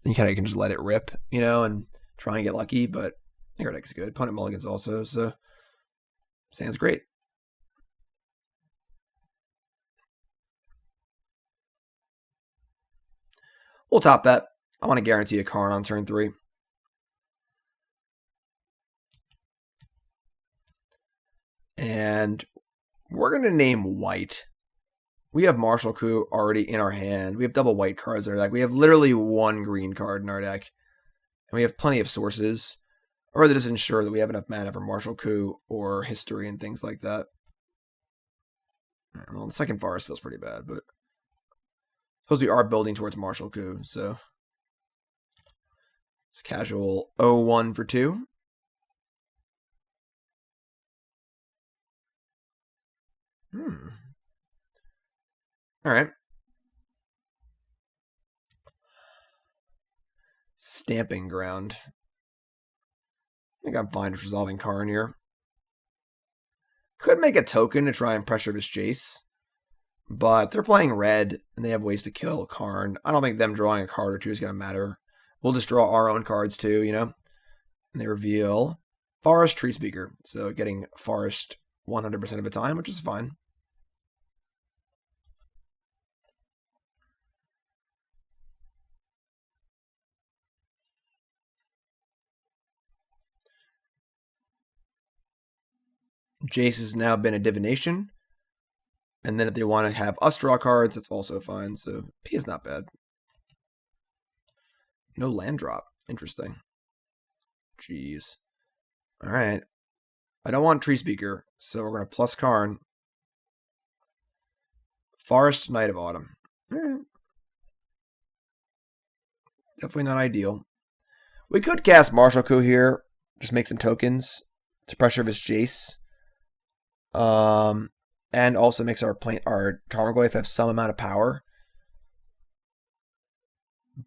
A: you kind of can just let it rip, you know, and try and get lucky, but I think our deck is good. Opponent mulligans also, so sounds great. We'll top that. I want to guarantee a Karn on turn 3. And we're going to name white. We have Martial Coup already in our hand. We have double white cards in our deck. We have literally one green card in our deck. And we have plenty of sources. I'd rather just ensure that we have enough mana for Martial Coup or History and things like that. Well, the second forest feels pretty bad, but suppose we are building towards Martial Coup, so it's casual 0-1 for 2. All right. Stomping Ground. I think I'm fine with resolving Karn here. Could make a token to try and pressure this Jace. But they're playing red, and they have ways to kill Karn. I don't think them drawing a card or two is going to matter. We'll just draw our own cards too, you know? And they reveal Forest Treespeaker. So getting Forest 100% of the time, which is fine. Jace has now been a divination. And then if they want to have us draw cards, that's also fine. So P is not bad. No land drop. Interesting. Jeez. Alright. I don't want Treespeaker, so we're going to plus Karn. Forest, Knight of Autumn. Alright. Definitely not ideal. We could cast Martial Coup here. Just make some tokens to pressure his Jace. And also makes our Tarmogoyf have some amount of power.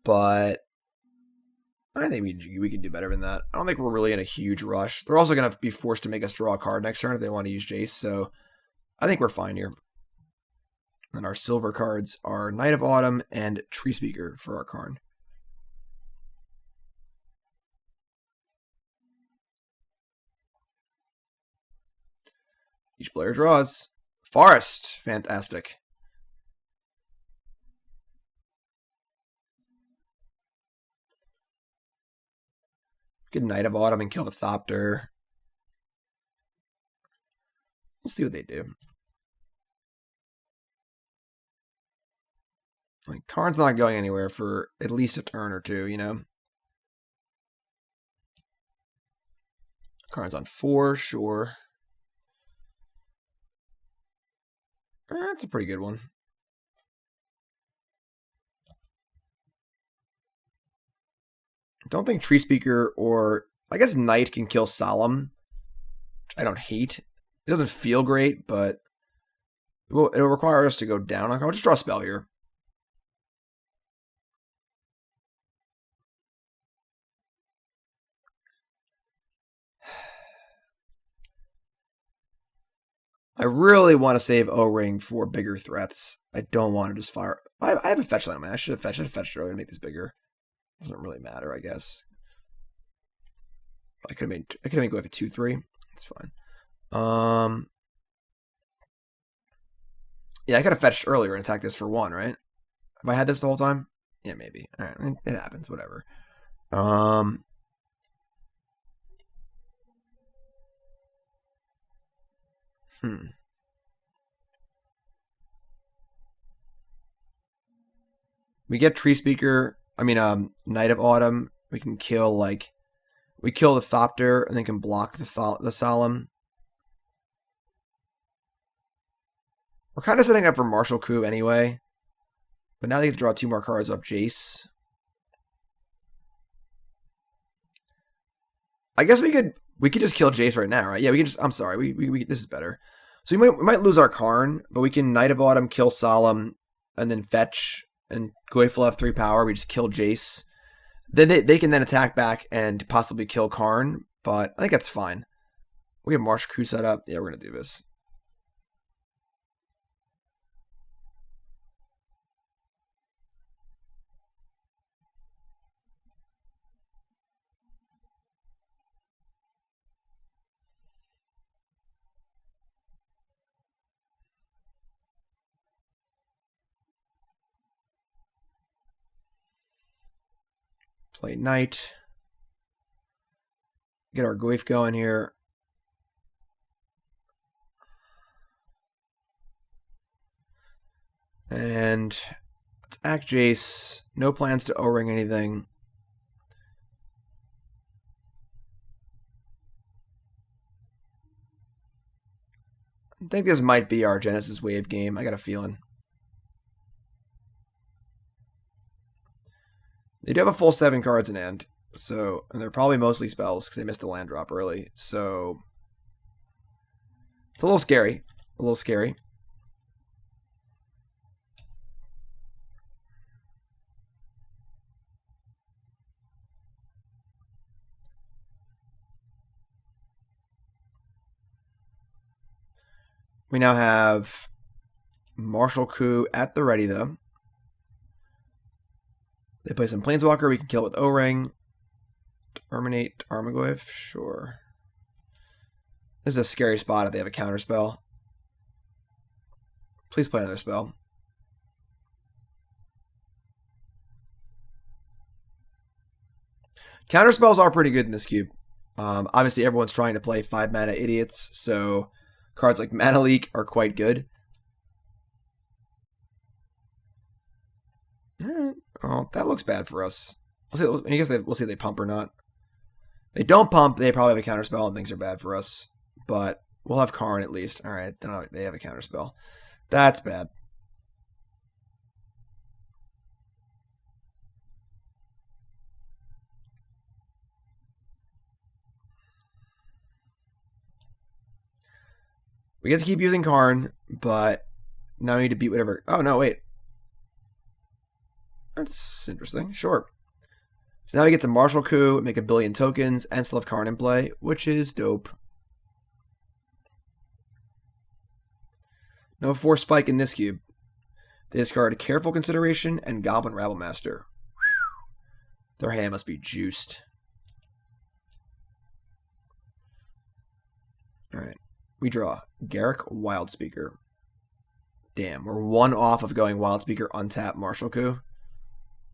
A: But I think we can do better than that. I don't think we're really in a huge rush. They're also going to be forced to make us draw a card next turn if they want to use Jace. So I think we're fine here. And our silver cards are Knight of Autumn and Treespeaker for our Karn. Each player draws. Forest. Fantastic. Good Knight of Autumn and kill the Thopter. We'll see what they do. Like, Karn's not going anywhere for at least a turn or two, you know? Karn's on 4, sure. That's a pretty good one. Don't think Treespeaker or I guess Knight can kill Solemn, which I don't hate. It doesn't feel great, but it'll require us to go down. I'll just draw a spell here. I really want to save O-Ring for bigger threats. I don't want to just fire. I have a fetch land. I should have fetched earlier to make this bigger. Doesn't really matter, I guess. I could have made go for 2/3. It's fine. Yeah, I could have fetched earlier and attacked this for 1, right? Have I had this the whole time? Yeah, maybe. All right, it happens. Whatever. We get Treespeaker. I mean, Knight of Autumn. We can kill we kill the Thopter and then can block the Solemn. We're kind of setting up for Martial Coup anyway, but now they get to draw 2 more cards off Jace. I guess we could just kill Jace right now, right? Yeah, we can just. I'm sorry, we this is better. So we might lose our Karn, but we can Knight of Autumn, kill Solemn, and then fetch, and Goyf will have 3 power. We just kill Jace. Then they can then attack back and possibly kill Karn, but I think that's fine. We have Marsh Coup set up. Yeah, we're going to do this. Play Knight. Get our Goyf going here. And attack Jace. No plans to O-Ring anything. I think this might be our Genesis Wave game. I got a feeling. They do have a full 7 cards in hand, so and they're probably mostly spells because they missed the land drop early. So it's a little scary. A little scary. We now have Martial Coup at the ready, though. They play some Planeswalker. We can kill it with O-Ring. Terminate Tarmogoyf. Sure. This is a scary spot if they have a counter spell. Please play another spell. Counter spells are pretty good in this cube. Obviously, everyone's trying to play 5 mana idiots, so Cards like Mana Leak are quite good. Alright. Oh, that looks bad for us. I guess we'll see if they pump or not. They don't pump, they probably have a counterspell and things are bad for us. But we'll have Karn at least. Alright, then they have a counterspell. That's bad. We get to keep using Karn, but now we need to beat whatever. Oh, no, wait. That's interesting. Sure. So now we get to Martial Coup, make 1 billion tokens, and still have Karn in play, which is dope. No Force Spike in this cube. They discard Careful Consideration and Goblin Rabblemaster. Their hand must be juiced. Alright. We draw Garruk Wildspeaker. Damn, we're 1 off of going Wildspeaker untap Martial Coup.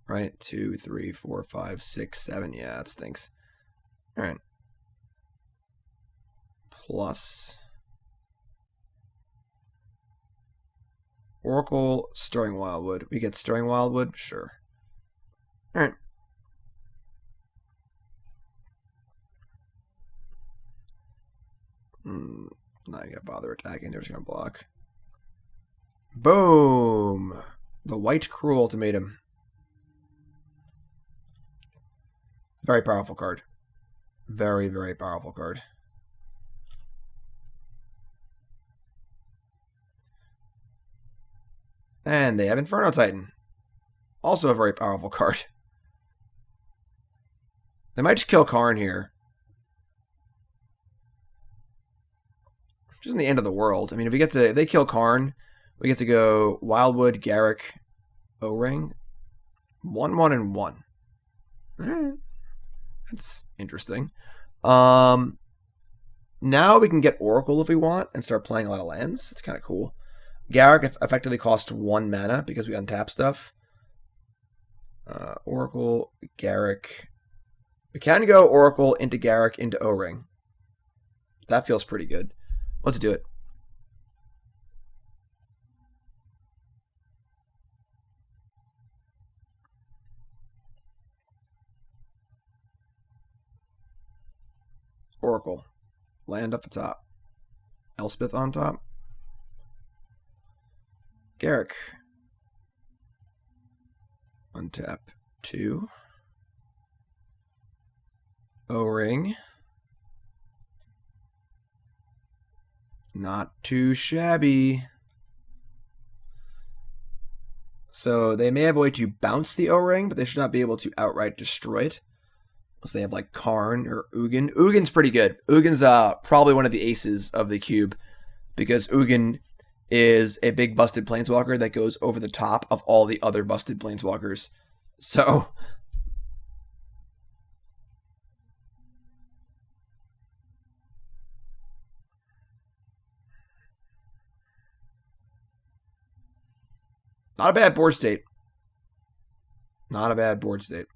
A: Right? 2, 3, 4, 5, 6, 7. Yeah, that stinks. Alright. Plus Oracle, Stirring Wildwood. We get Stirring Wildwood? Sure. Alright. Not gonna bother attacking, they're just gonna block. Boom! The White Cruel Ultimatum. Very powerful card. Very, very powerful card. And they have Inferno Titan. Also a very powerful card. They might just kill Karn here. Which isn't the end of the world. I mean, if they kill Karn, we get to go Wildwood, Garruk, O-Ring. 1, 1, and 1. Alright. That's interesting. Now we can get Oracle if we want and start playing a lot of lands. It's kind of cool. Garruk effectively costs 1 mana because we untap stuff. Oracle, Garruk. We can go Oracle into Garruk into O-Ring. That feels pretty good. Let's do it. Oracle. Land up the top. Elspeth on top. Garruk. Untap 2. O-Ring. Not too shabby. So they may have a way to bounce the O-Ring, but they should not be able to outright destroy it. Unless they have like Karn or Ugin. Ugin's pretty good. Ugin's probably one of the aces of the cube, because Ugin is a big busted planeswalker that goes over the top of all the other busted planeswalkers. So not a bad board state. Not a bad board state.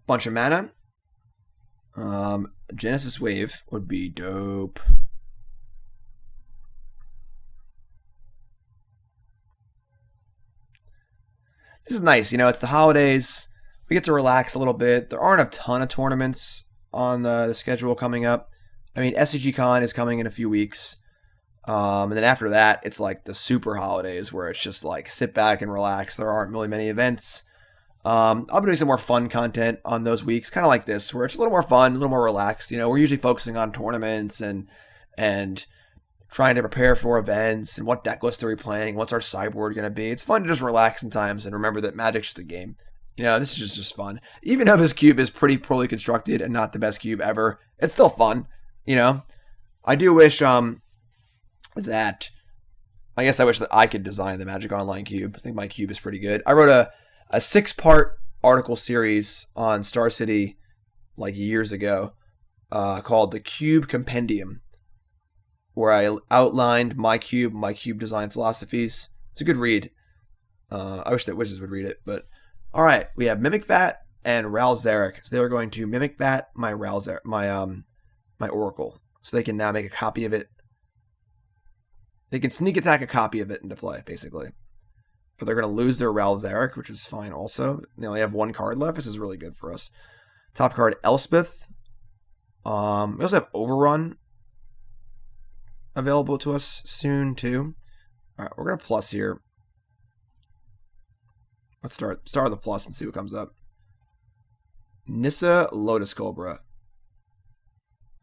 A: Bunch of mana. Genesis Wave would be dope. This is nice. You know, it's the holidays. We get to relax a little bit. There aren't a ton of tournaments on the schedule coming up. I mean, SCG Con is coming in a few weeks. And then after that, it's like the super holidays where it's just like sit back and relax. There aren't really many events. I'll be doing some more fun content on those weeks, kind of like this, where it's a little more fun, a little more relaxed. You know, we're usually focusing on tournaments and trying to prepare for events and what deck list are we playing, what's our sideboard going to be. It's fun to just relax sometimes and remember that Magic's just a game. You know, this is just fun. Even though this cube is pretty poorly constructed and not the best cube ever, it's still fun. You know, I do wish I wish that I could design the Magic Online cube. I think my cube is pretty good. I wrote a 6-part article series on Star City like years ago called The Cube Compendium, where I outlined my cube design philosophies. It's a good read. I wish that Wizards would read it, but Alright, we have Mimic Vat and Ralzeric. So they are going to Mimic Vat my my Oracle. So they can now make a copy of it. They can sneak attack a copy of it into play, basically. But they're going to lose their Ralzeric, which is fine also. They only have one card left. This is really good for us. Top card, Elspeth. We also have Overrun available to us soon, too. Alright, we're going to plus here. Let's start with the plus and see what comes up. Nissa, Lotus Cobra.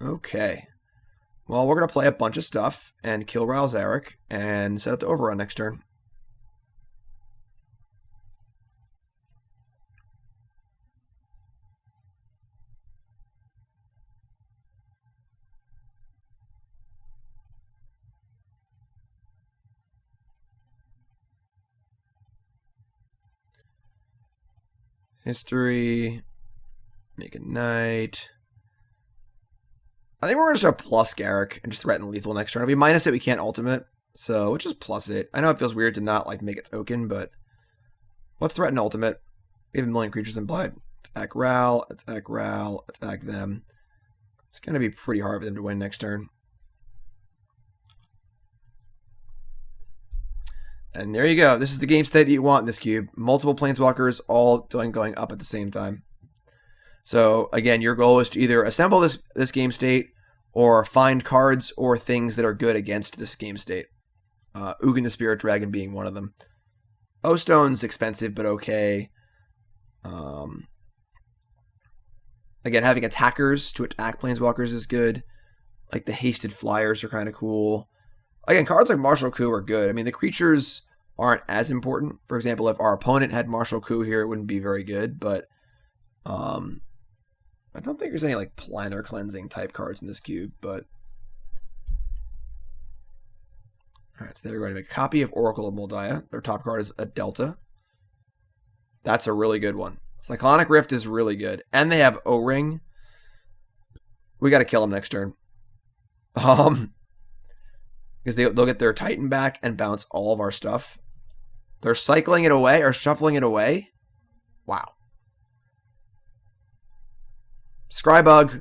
A: Okay. Well, we're going to play a bunch of stuff and kill Ralzeric and set up the Overrun next turn. History. Make a Knight. I think we're going to start plus Garruk and just threaten lethal next turn. If we minus it, we can't ultimate. So we'll just plus it. I know it feels weird to not like make it token, but let's threaten ultimate. We have a million creatures in play. Attack Ral, attack them. It's going to be pretty hard for them to win next turn. And there you go. This is the game state that you want in this cube. Multiple planeswalkers all going up at the same time. So again, your goal is to either assemble this game state or find cards or things that are good against this game state. Ugin the Spirit Dragon being one of them. O-Stone's expensive, but okay. Again, having attackers to attack planeswalkers is good. Like the hasted flyers are kind of cool. Again, cards like Martial Coup are good. I mean, the creatures aren't as important. For example, if our opponent had Martial Coup here, it wouldn't be very good. But I don't think there's any like planar cleansing type cards in this cube. But all right, so they're going to make a copy of Oracle of Mul Daya. Their top card is a Delta. That's a really good one. Cyclonic Rift is really good, and they have O-Ring. We got to kill them next turn. Because they'll get their Titan back and bounce all of our stuff. They're cycling it away or shuffling it away. Wow. Scrybug.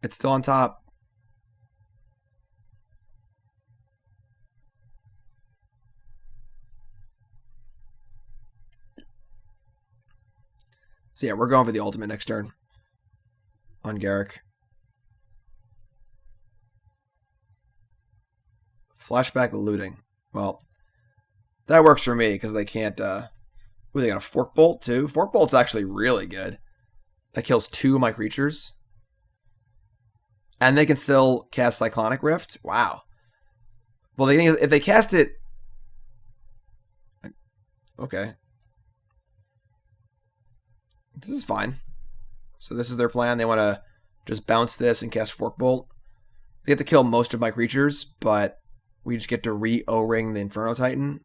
A: It's still on top. So yeah, we're going for the ultimate next turn. On Garruk. Flashback looting. Well, that works for me because they can't. Ooh, they got a Fork Bolt too. Fork Bolt's actually really good. That kills 2 of my creatures, and they can still cast Cyclonic Rift. Wow. Well, if they cast it, okay, this is fine. So this is their plan. They want to just bounce this and cast Fork Bolt. They have to kill most of my creatures, but we just get to re-O-ring the Inferno Titan.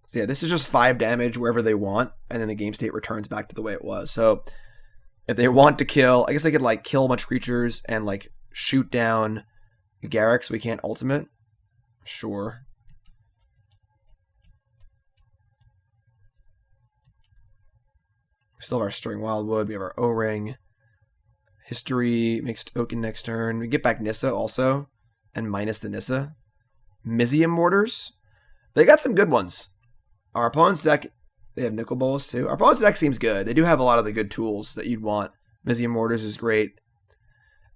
A: So yeah, this is just 5 damage wherever they want, and then the game state returns back to the way it was. So if they want to kill, I guess they could like kill a bunch of creatures and like shoot down Garruk so we can't ultimate. Sure. We still have our Stirring Wildwood. We have our O-Ring. History makes token next turn. We get back Nissa also, and minus the Nissa. Mizium Mortars. They got some good ones. Our opponent's deck, they have Nicol Bolas too. Our opponent's deck seems good. They do have a lot of the good tools that you'd want. Mizium Mortars is great.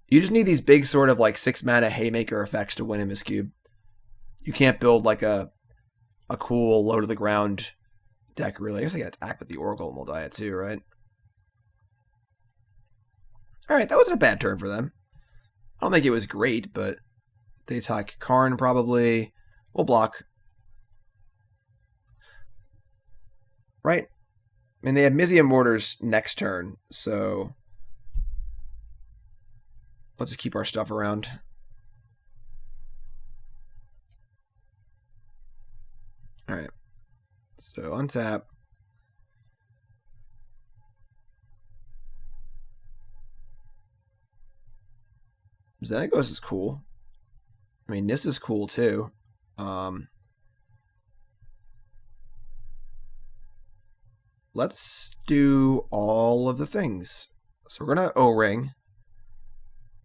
A: You just need these big sort of like 6-mana Haymaker effects to win in this cube. You can't build like a cool low to the ground deck really. I guess I got attack with the Oracle of Mul Daya too, right? Alright, that wasn't a bad turn for them. I don't think it was great, but they attack Karn probably. We'll block. Right? I mean, they have Mizium Mortars next turn, so let's just keep our stuff around. Alright. So, untap. Xenagos is cool. I mean, Nissa's cool too. let's do all of the things. So we're going to O-ring.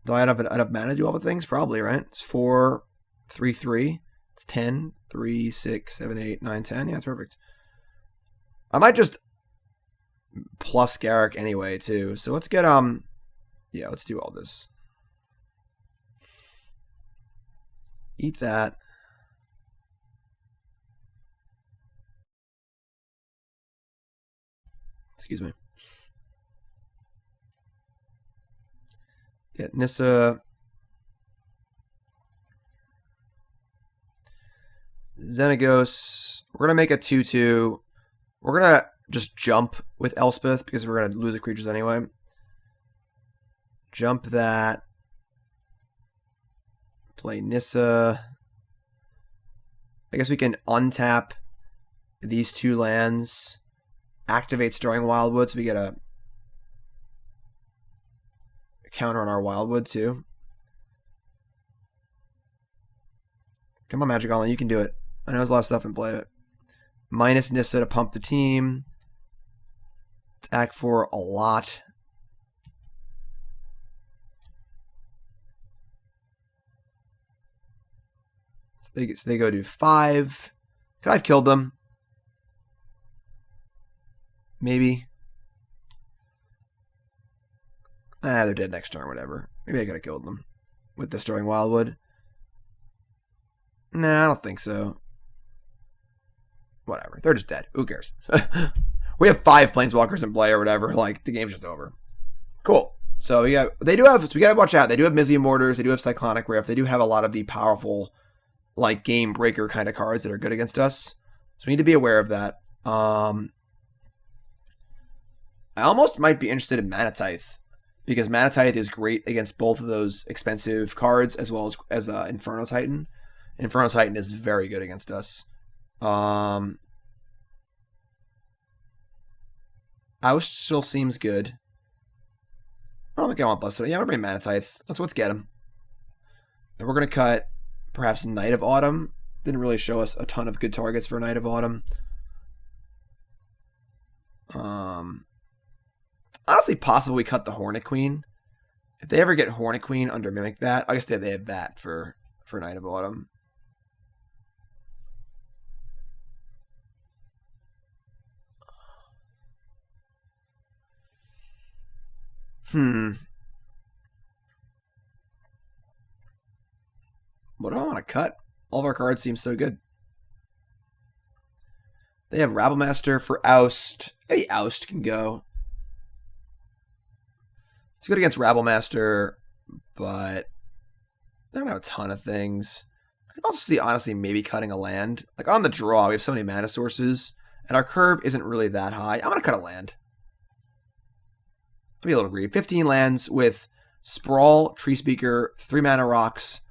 A: Do I have enough mana to do all the things? Probably, right? It's 4, 3, 3. It's 10, 3, 6, 7, 8, 9, 10. Yeah, it's perfect. I might just plus Garruk anyway, too. So let's get, yeah, let's do all this. Eat that. Excuse me. Get Nissa. Xenagos. We're going to make a 2-2. We're going to just jump with Elspeth because we're going to lose the creatures anyway. Jump that. Play Nissa. I guess we can untap these 2 lands. Activate Stirring Wildwood so we get a counter on our Wildwood too. Come on, Magic Online, you can do it. I know there's a lot of stuff in play. Minus Nissa to pump the team. Attack for a lot. So they go to 5. Could I have killed them? Maybe. They're dead next turn, whatever. Maybe I could have killed them with the Stirring Wildwood. Nah, I don't think so. Whatever. They're just dead. Who cares? We have 5 Planeswalkers in play or whatever. Like, the game's just over. Cool. So we gotta watch out. They do have Mizzium Mortars. They do have Cyclonic Rift. They do have a lot of the powerful, like, game breaker kind of cards that are good against us. So we need to be aware of that. I almost might be interested in Mana Tithe, because Mana Tithe is great against both of those expensive cards as well as Inferno Titan. Inferno Titan is very good against us. Oust still seems good. I don't think I want Busted. Yeah, I'm going to bring Mana Tithe. Let's get him. And we're going to cut perhaps Night of Autumn. Didn't really show us a ton of good targets for Night of Autumn. Honestly, possibly cut the Hornet Queen. If they ever get Hornet Queen under Mimic Bat, I guess they have Bat for Night of Autumn. What do I want to cut? All of our cards seem so good. They have Rabblemaster for Oust. Maybe Oust can go. It's good against Rabblemaster, but they don't have a ton of things. I can also see, honestly, maybe cutting a land. Like, on the draw, we have so many mana sources, and our curve isn't really that high. I'm going to cut a land. I'll be a little greedy. 15 lands with Sprawl, Treespeaker, 3 mana rocks,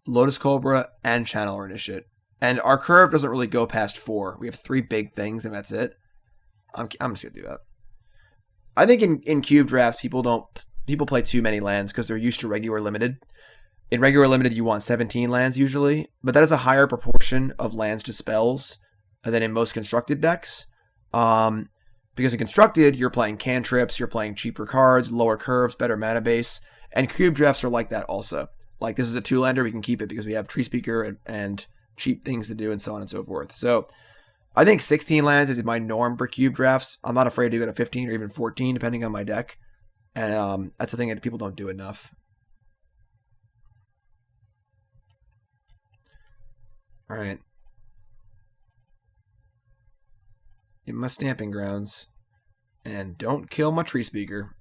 A: Lotus Cobra, and Channeler Initiate. And our curve doesn't really go past 4. We have 3 big things, and that's it. I'm just going to do that. I think in cube drafts, people play too many lands because they're used to regular limited. In regular limited, you want 17 lands usually, but that is a higher proportion of lands to spells than in most constructed decks. Because in constructed, you're playing cantrips, you're playing cheaper cards, lower curves, better mana base, and cube drafts are like that also. Like, this is a 2-lander, we can keep it because we have Treespeaker and cheap things to do and so on and so forth. So I think 16 lands is my norm for cube drafts. I'm not afraid to go to 15 or even 14, depending on my deck. And that's the thing that people don't do enough. All right. In my Stomping Grounds. And don't kill my Treespeaker.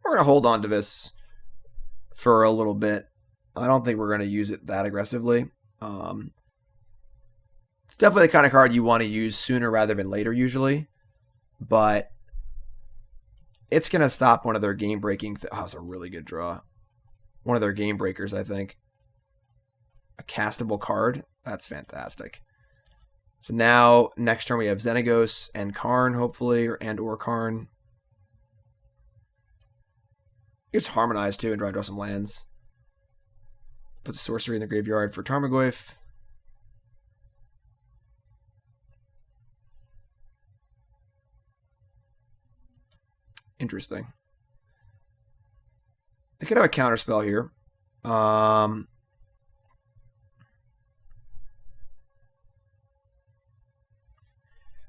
A: We're going to hold on to this for a little bit. I don't think we're going to use it that aggressively. It's definitely the kind of card you want to use sooner rather than later usually. But it's going to stop one of their game-breaking... Oh, it's a really good draw. One of their game breakers, I think. A castable card. That's fantastic. So now, next turn we have Xenagos and Karn, hopefully, or Karn. It's Harmonize, too, and try to draw some lands. Put the sorcery in the graveyard for Tarmogoyf. Interesting. They could have a counterspell here.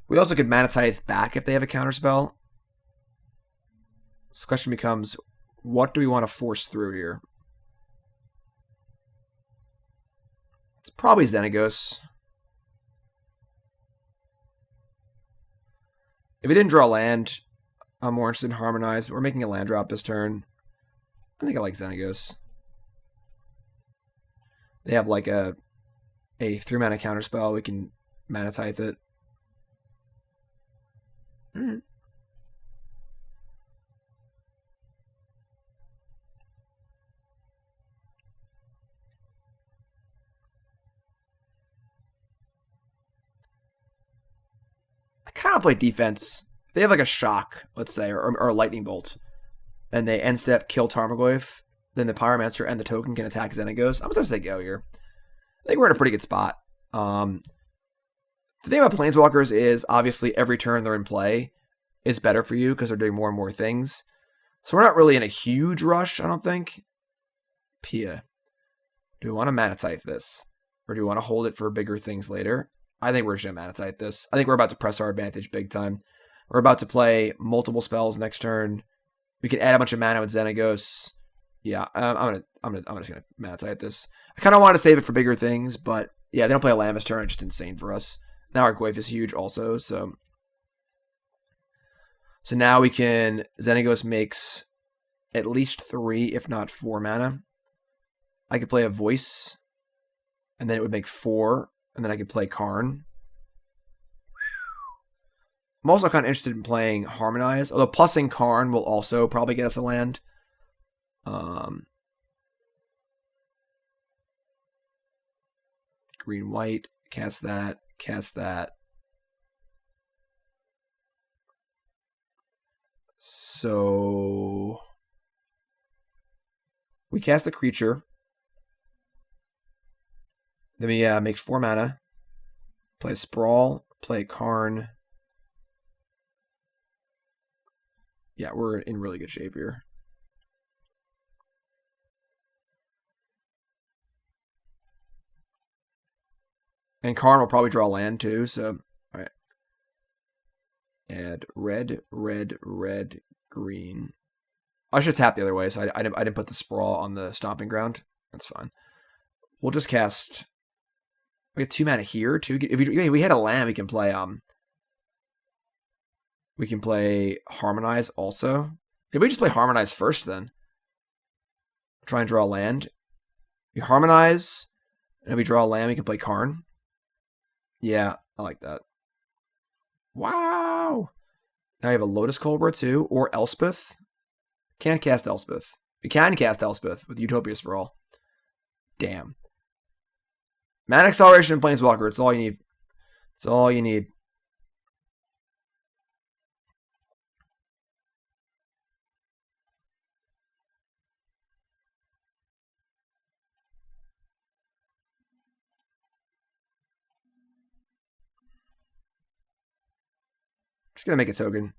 A: We also could Mana Tithe back if they have a counterspell. So the question becomes, what do we want to force through here? It's probably Xenagos. If we didn't draw land, I'm more interested in Harmonize, but we're making a land drop this turn. I think I like Xenagos. They have like a 3-mana counterspell. We can Mana Tithe it. Alright. I kind of play defense. If they have like a shock, let's say, or a lightning bolt, and they end step kill Tarmogoyf, then the Pyromancer and the token can attack Xenagos. I'm just going to say go here. I think we're in a pretty good spot. The thing about Planeswalkers is, obviously, every turn they're in play is better for you because they're doing more and more things. So we're not really in a huge rush, I don't think. Pia. Do we want to Mana Tithe this? Or do we want to hold it for bigger things later? I think we're just going to Mana Tithe this. I think we're about to press our advantage big time. We're about to play multiple spells next turn. We can add a bunch of mana with Xenagos. Yeah, I'm just gonna Mana Tithe this. I kind of want to save it for bigger things, but yeah, they don't play a land this turn. It's just insane for us. Now our Goyf is huge also, so now we can Xenagos makes at least 3, if not 4 mana. I could play a Voice, and then it would make 4, and then I could play Karn. I'm also kind of interested in playing Harmonize, although plussing Karn will also probably get us a land. Green-white, cast that, cast that. So we cast a creature. Then we make 4 mana. Play Sprawl, play Karn. Yeah, we're in really good shape here. And Karn will probably draw land too, so alright. Add red, red, red, green. I should tap the other way, so I didn't put the Sprawl on the Stomping Ground. That's fine. We'll just cast. We have 2 mana here too. If we had a land, we can play Harmonize also. Maybe we just play Harmonize first then. Try and draw a land. We Harmonize, and if we draw a land, we can play Karn. Yeah, I like that. Wow! Now we have a Lotus Cobra too, or Elspeth. Can't cast Elspeth. We can cast Elspeth with Utopia Sprawl. Damn. Mana Acceleration and Planeswalker, it's all you need. It's all you need. Just gonna make a token.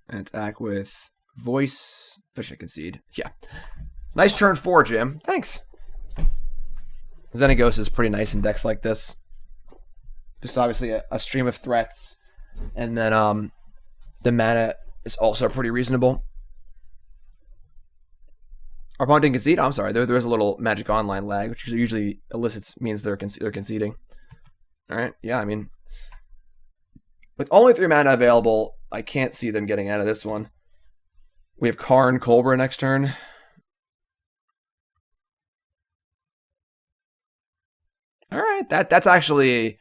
A: And attack with Voice. I should concede. Yeah. Nice turn 4, Jim. Thanks. Xenagos is pretty nice in decks like this. Just obviously a stream of threats. And then the mana is also pretty reasonable. Our opponent didn't concede? Oh, I'm sorry. There is a little Magic Online lag, which usually means they're conceding. Alright, yeah, I mean, with only 3 mana available, I can't see them getting out of this one. We have Karn Cobra next turn. Alright, that's actually...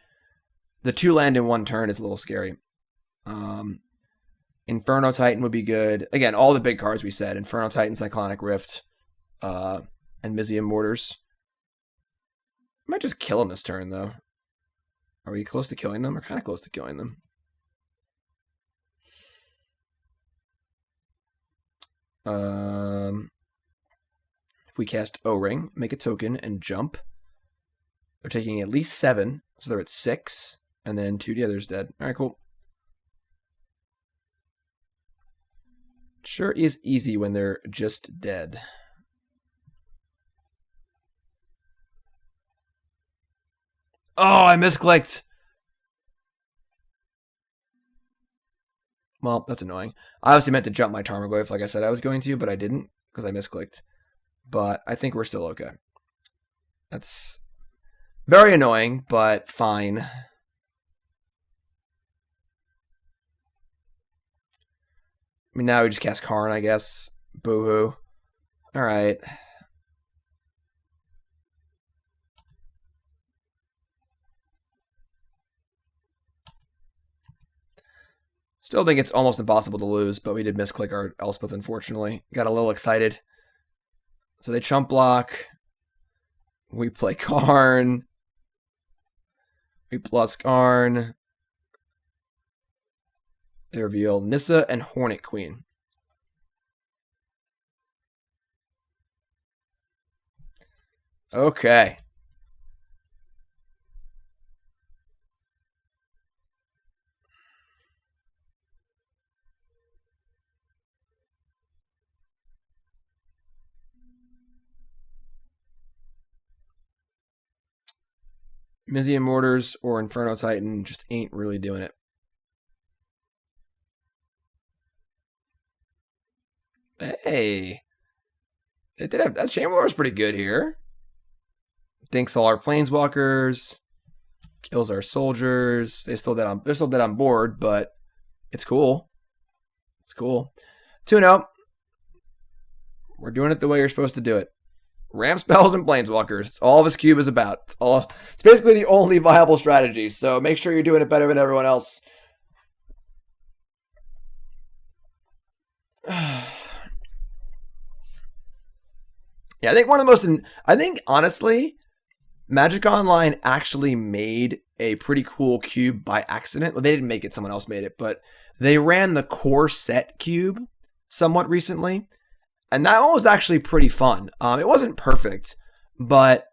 A: The 2 land in 1 turn is a little scary. Inferno Titan would be good. Again, all the big cards we said. Inferno Titan, Cyclonic Rift, and Mizium Mortars. I might just kill him this turn, though. Are we close to killing them? We're kind of close to killing them. If we cast O-Ring, make a token, and jump, they're taking at least 7, so they're at 6, and then 2 the other's dead. Alright, cool. Sure is easy when they're just dead. Oh, I misclicked! Well, that's annoying. I obviously meant to jump my Tarmogoyf like I said I was going to, but I didn't because I misclicked. But I think we're still okay. That's very annoying, but fine. I mean, now we just cast Karn, I guess. Boo-hoo. Alright. Still think it's almost impossible to lose, but we did misclick our Elspeth, unfortunately. Got a little excited. So they chump block. We play Karn. We plus Karn. They reveal Nissa and Hornet Queen. Okay. Mizian Mortars or Inferno Titan just ain't really doing it. Hey. They did have that Chamberlain is pretty good here. Thinks all our planeswalkers. Kills our soldiers. They're still dead on board, but it's cool. It's cool. 2-0. We're doing it the way you're supposed to do it. Ram spells and planeswalkers. It's all this cube is about. It's basically the only viable strategy, so make sure you're doing it better than everyone else. Yeah, I think honestly, Magic Online actually made a pretty cool cube by accident. Well, they didn't make it, someone else made it, but they ran the core set cube somewhat recently. And that one was actually pretty fun. It wasn't perfect, but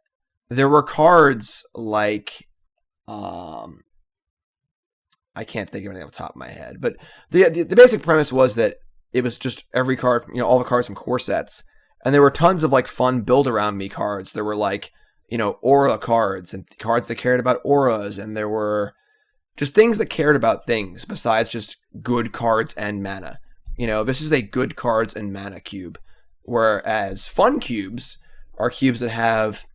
A: there were cards like, I can't think of anything off the top of my head, but the basic premise was that it was just every card, all the cards from core sets. And there were tons of like fun build around me cards. There were like, aura cards and cards that cared about auras. And there were just things that cared about things besides just good cards and mana. This is a good cards and mana cube. Whereas fun cubes are cubes that have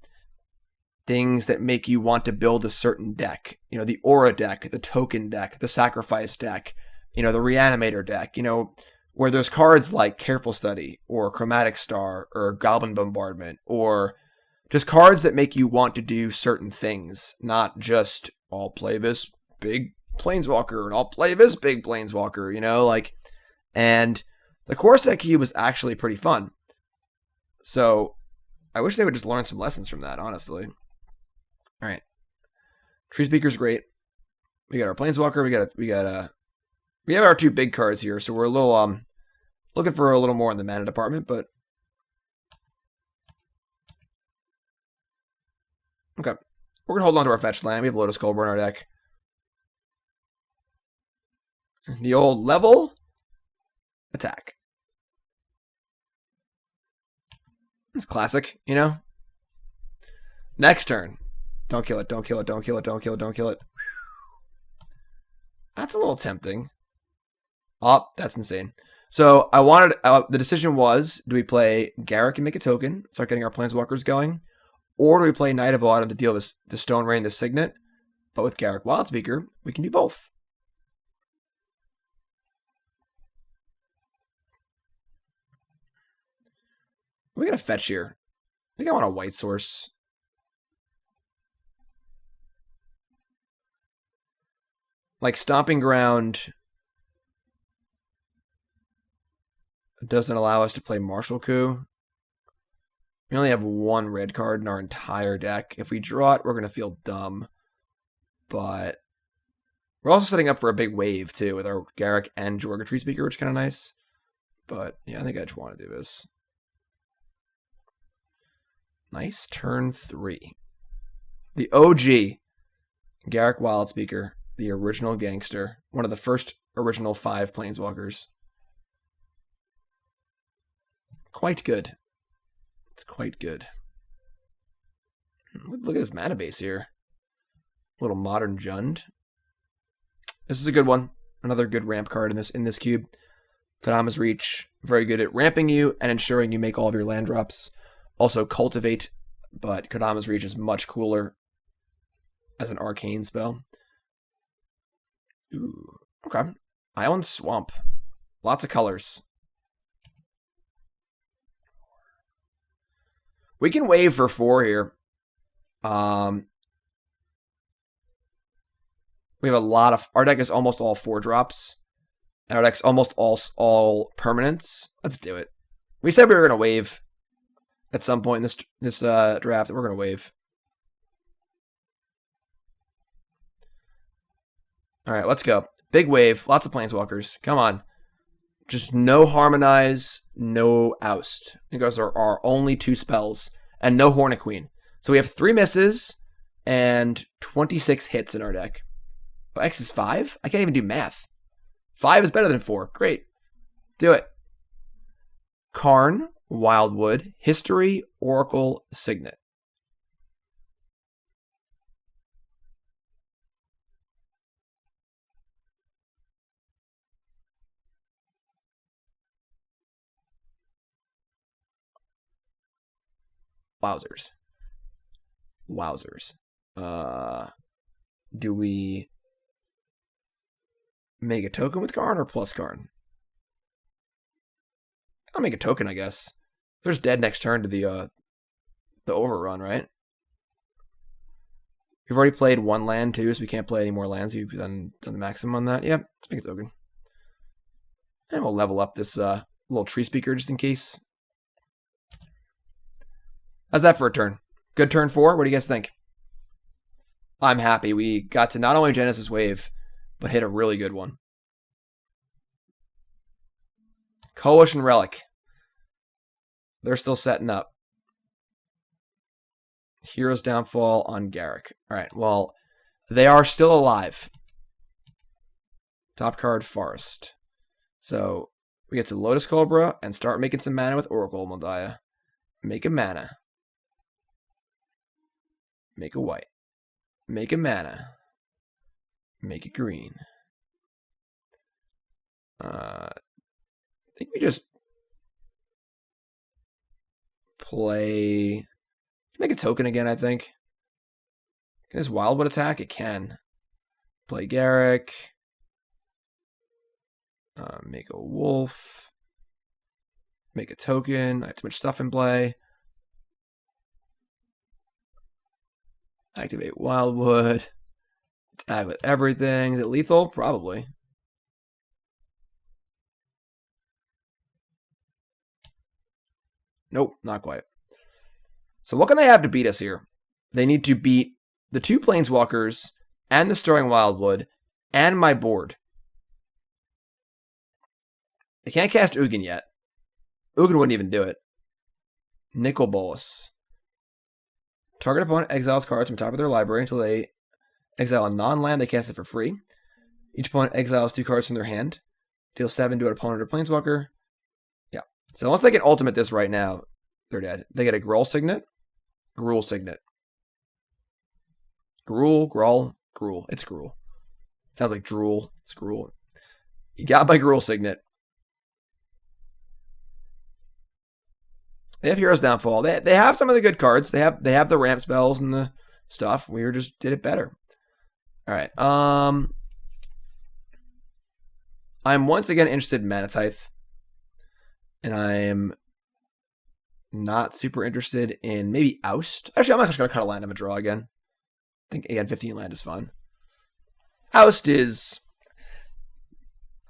A: things that make you want to build a certain deck. The aura deck, the token deck, the sacrifice deck, the reanimator deck, where there's cards like Careful Study or Chromatic Star or Goblin Bombardment, or just cards that make you want to do certain things, not just I'll play this big planeswalker and I'll play this big planeswalker, and the core set cube was actually pretty fun. So I wish they would just learn some lessons from that, honestly. All right. Treespeaker's great. We got our planeswalker, we have our 2 big cards here, so we're a little looking for a little more in the mana department, but okay. We're gonna hold on to our fetch land. We have Lotus Cobra in our deck. The old level attack. It's classic, Next turn. Don't kill it, don't kill it, don't kill it, don't kill it, don't kill it. That's a little tempting. Oh, that's insane. So I wanted, the decision was, do we play Garruk and make a token, start getting our planeswalkers going, or do we play Knight of Autumn to deal with the Stone Rain, the Signet? But with Garruk Wildspeaker, we can do both. We got a fetch here. I think I want a white source. Like Stomping Ground doesn't allow us to play Martial Coup. We only have 1 red card in our entire deck. If we draw it, we're going to feel dumb. But we're also setting up for a big wave, too, with our Garruk and Joraga Treespeaker, which is kind of nice. But, yeah, I think I just want to do this. Nice turn 3. The OG, Garruk Wildspeaker, the original gangster, one of the first original 5 planeswalkers. Quite good. It's quite good. Look at this mana base here. A little modern Jund. This is a good one. Another good ramp card in this cube. Kodama's Reach, very good at ramping you and ensuring you make all of your land drops. Also Cultivate, but Kodama's Reach is much cooler as an arcane spell. Ooh, okay. Island Swamp. Lots of colors. We can wave for 4 here. We have a lot of... Our deck is almost all 4-drops. And our deck's almost all permanents. Let's do it. We said we were going to wave at some point in this draft. We're going to wave. All right, let's go. Big wave. Lots of planeswalkers. Come on. Just no Harmonize, no Oust. I think those are our only 2 spells. And no Hornet Queen. So we have 3 misses and 26 hits in our deck. Oh, X is 5? I can't even do math. 5 is better than 4. Great. Do it. Karn, Wildwood, History, Oracle, Signet. Wowzers. Wowzers. Do we make a token with Karn or plus Karn? I'll make a token, I guess. There's dead next turn to the overrun, right? We've already played 1 land too, so we can't play any more lands. You've done the maximum on that. Yeah, let's make a token. And we'll level up this little Treespeaker just in case. How's that for a turn? Good turn 4? What do you guys think? I'm happy. We got to not only Genesis Wave, but hit a really good one. Coalition Relic. They're still setting up. Hero's Downfall on Garruk. Alright, well, they are still alive. Top card, Forest. So, we get to Lotus Cobra and start making some mana with Oracle of Mul Daya. Make a mana. Make a white. Make a mana. Make it green. I think we just play... Make a token again, I think. Can this Wildwood attack? It can. Play Garruk. Make a wolf. Make a token. I have too much stuff in play. Activate Wildwood. Attack with everything. Is it lethal? Probably. Nope, not quite. So what can they have to beat us here? They need to beat the 2 Planeswalkers and the Stirring Wildwood and my board. They can't cast Ugin yet. Ugin wouldn't even do it. Nicol Bolas. Target opponent exiles cards from top of their library until they exile a non-land. They cast it for free. Each opponent exiles 2 cards from their hand. Deal 7 to an opponent or planeswalker. Yeah. So unless they can ultimate this right now, they're dead. They get a Gruul Signet. Gruul Signet. Gruul. It's Gruul. Sounds like drool. It's Gruul. You got my Gruul Signet. They have Hero's Downfall. They have some of the good cards. They have the ramp spells and the stuff. We just did it better. All right. I'm once again interested in Mana Tithe. And I'm not super interested in maybe Oust. Actually, I'm not just going to cut a land of a draw again. I think, again, 15 land is fun. Oust is...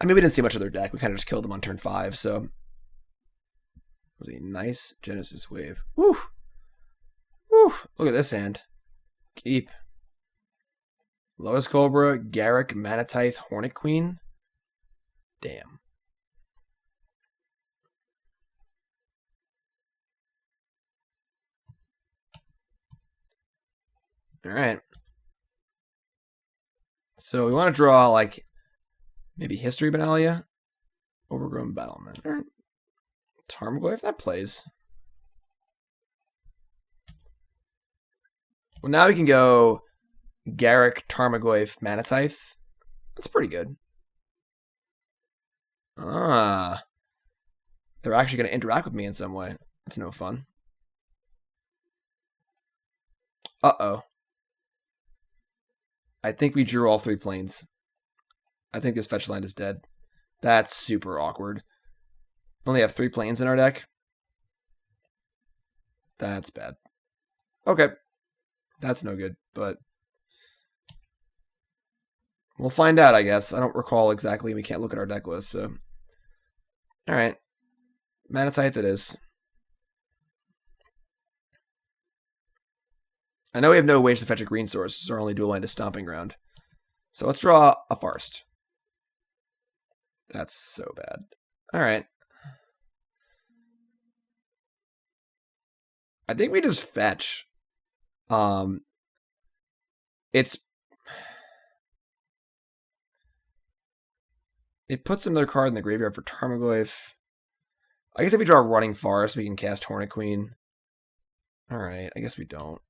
A: I mean, we didn't see much of their deck. We kind of just killed them on turn 5, so... It was a nice Genesis Wave. Woo! Woo! Look at this hand. Keep. Lotus Cobra, Garruk, Mana Tithe, Hornet Queen. Damn. Alright. So we want to draw, like, maybe History of Benalia? Overgrown Battlement. Alright. Tarmogoyf, that plays. Well, now we can go Garruk, Tarmogoyf, Manatithe. That's pretty good. Ah. They're actually going to interact with me in some way. That's no fun. Uh-oh. I think we drew all 3 planes. I think this fetch land is dead. That's super awkward. Only have 3 planes in our deck. That's bad. Okay. That's no good, but we'll find out, I guess. I don't recall exactly. We can't look at our deck list, so. Alright. Manatithe it is. I know we have no ways to fetch a green source. Our only dual land is Stomping Ground. So let's draw a forest. That's so bad. Alright. I think we just fetch. It puts another card in the graveyard for Tarmogoyf. I guess if we draw a Running Forest, we can cast Hornet Queen. Alright, I guess we don't.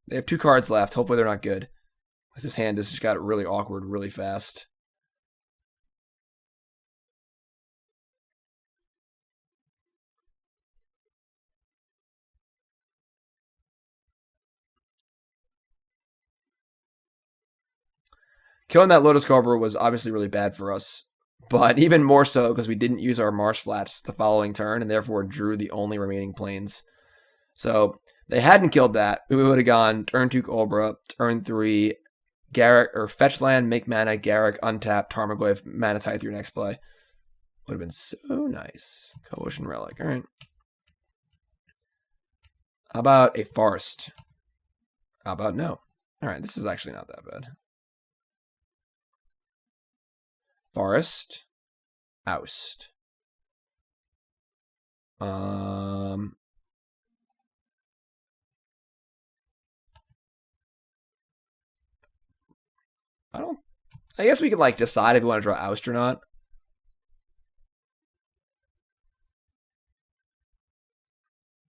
A: They have 2 cards left. Hopefully they're not good. Because this hand has just got really awkward really fast. Killing that Lotus Cobra was obviously really bad for us, but even more so because we didn't use our Marsh Flats the following turn and therefore drew the only remaining planes. So they hadn't killed that, we would have gone turn 2 Cobra, turn 3 Garruk, or fetch land, make mana, Garruk, untap, Tarmogoyf, Manatithe your next play. Would have been so nice. Coalition Relic, alright. How about a Forest? How about no? Alright, this is actually not that bad. Forest, Oust. I guess we could like decide if we want to draw Oust or not.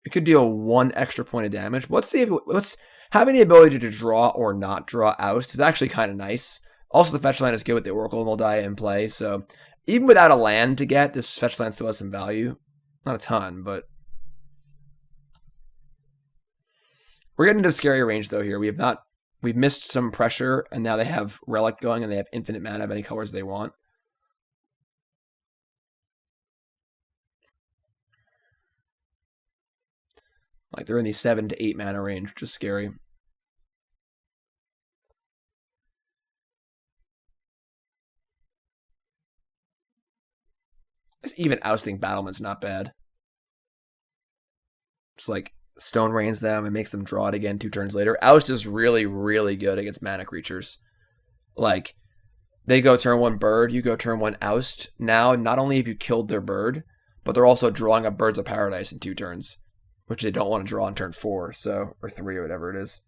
A: It could deal 1 extra point of damage. Having the ability to draw or not draw Oust is actually kind of nice. Also, the fetch land is good with the Oracle of Mul Daya in play, so even without a land to get, this fetch land still has some value. Not a ton, but we're getting into scary range though here. We've missed some pressure, and now they have Relic going, and they have infinite mana of any colors they want. Like they're in the 7 to 8 mana range, which is scary. This even ousting Battlement's not bad. Just like Stone Rains them and makes them draw it again 2 turns later. Oust is really, really good against mana creatures. Like, they go turn 1 bird, you go turn 1 Oust. Now, not only have you killed their bird, but they're also drawing up Birds of Paradise in 2 turns, which they don't want to draw on turn 4, so, or 3 or whatever it is.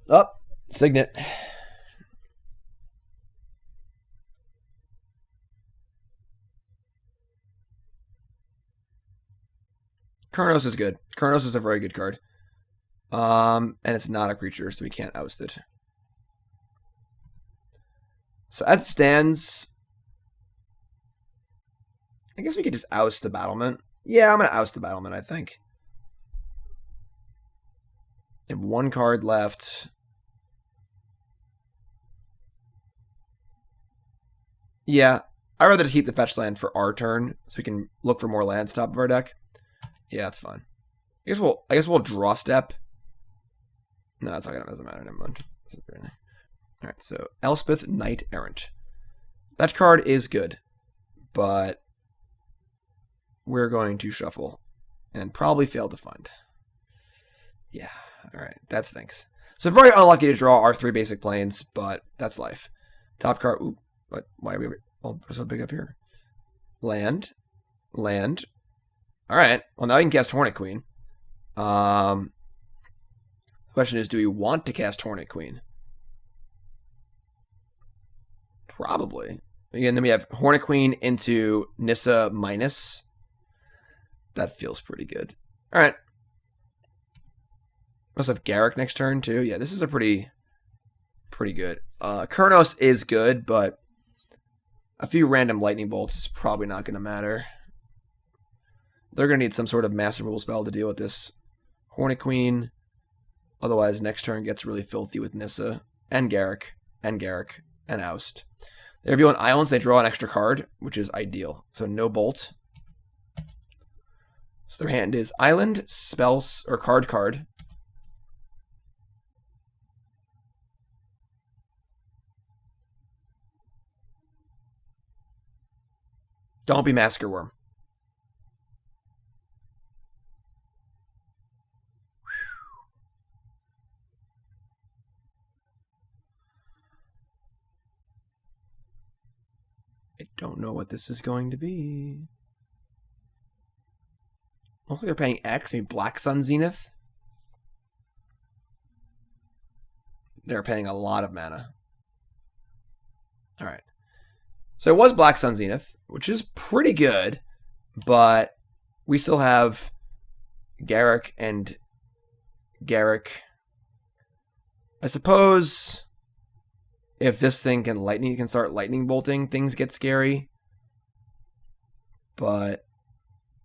A: Up. Signet. Karnos is good. Karnos is a very good card. And it's not a creature, so we can't oust it. So as it stands, I guess we could just oust the Battlement. Yeah, I'm going to oust the Battlement, I think. We have 1 card left. Yeah, I'd rather just keep the fetch land for our turn, so we can look for more lands top of our deck. Yeah, that's fine. I guess we'll draw step. No, that's not gonna matter. Never mind. All right, so Elspeth, Knight-Errant. That card is good, but we're going to shuffle and probably fail to find. Yeah, all right, that stinks. So very unlucky to draw our 3 basic planes, but that's life. Top card. Ooh, but why are we all so big up here? Land. Land. Alright. Well, now you can cast Hornet Queen. The question is, do we want to cast Hornet Queen? Probably. Again, then we have Hornet Queen into Nissa minus. That feels pretty good. Alright. Must have Garruk next turn, too. Yeah, this is a pretty good. Kurnos is good, but a few random lightning bolts is probably not going to matter. They're going to need some sort of massive rule spell to deal with this Hornet Queen. Otherwise, next turn gets really filthy with Nissa and Garruk and Oust. They reveal on islands, they draw an extra card, which is ideal. So no bolt. So their hand is island, spells, or card. Don't be Massacre Worm. I don't know what this is going to be. Looks like they're paying X, maybe Black Sun Zenith. They're paying a lot of mana. Alright. So it was Black Sun Zenith, which is pretty good, but we still have Garruk and Garruk. I suppose if this thing can start lightning bolting, things get scary. But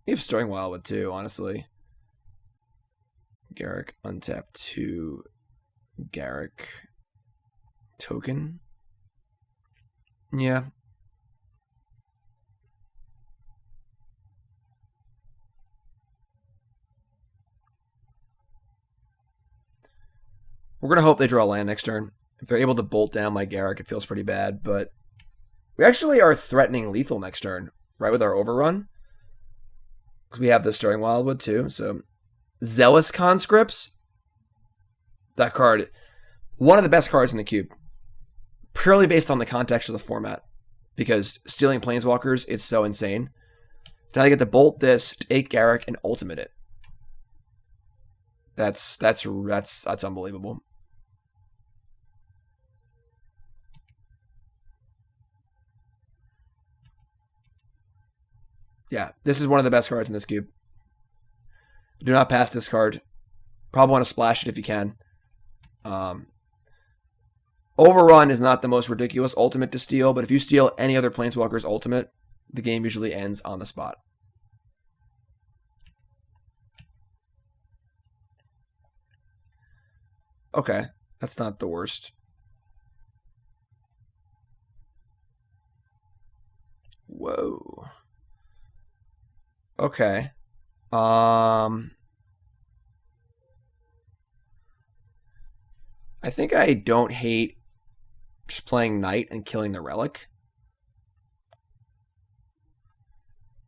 A: we have Stirring Wildwood too, honestly. Garruk, untap 2. Garruk. Token. Yeah. We're going to hope they draw land next turn. If they're able to bolt down my Garruk, it feels pretty bad, but we actually are threatening lethal next turn, right, with our overrun. Because we have the Stirring Wildwood too, so Zealous Conscripts. That card, one of the best cards in the cube. Purely based on the context of the format. Because stealing Planeswalkers is so insane. Now I get to bolt this, take Garruk, and ultimate it. That's unbelievable. Yeah, this is one of the best cards in this cube. Do not pass this card. Probably want to splash it if you can. Overrun is not the most ridiculous ultimate to steal, but if you steal any other Planeswalker's ultimate, the game usually ends on the spot. Okay, that's not the worst. Whoa. Okay. I think I don't hate just playing Knight and killing the Relic.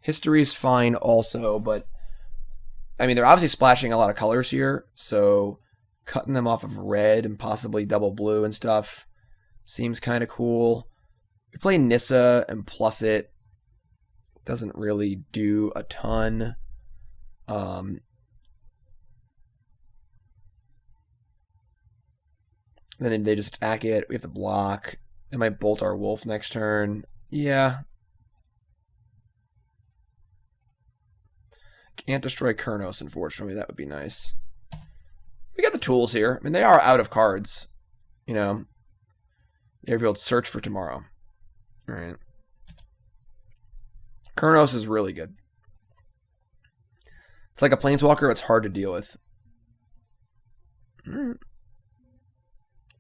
A: History is fine also, but I mean, they're obviously splashing a lot of colors here, so cutting them off of red and possibly double blue and stuff seems kind of cool. We play Nissa and plus it. Doesn't really do a ton. Then they just attack it. We have to block. They might bolt our wolf next turn. Yeah. Can't destroy Kurnos, unfortunately. That would be nice. We got the tools here. I mean, they are out of cards. You know. They revealed Search for Tomorrow. Alright. Kurnos is really good. It's like a Planeswalker, it's hard to deal with.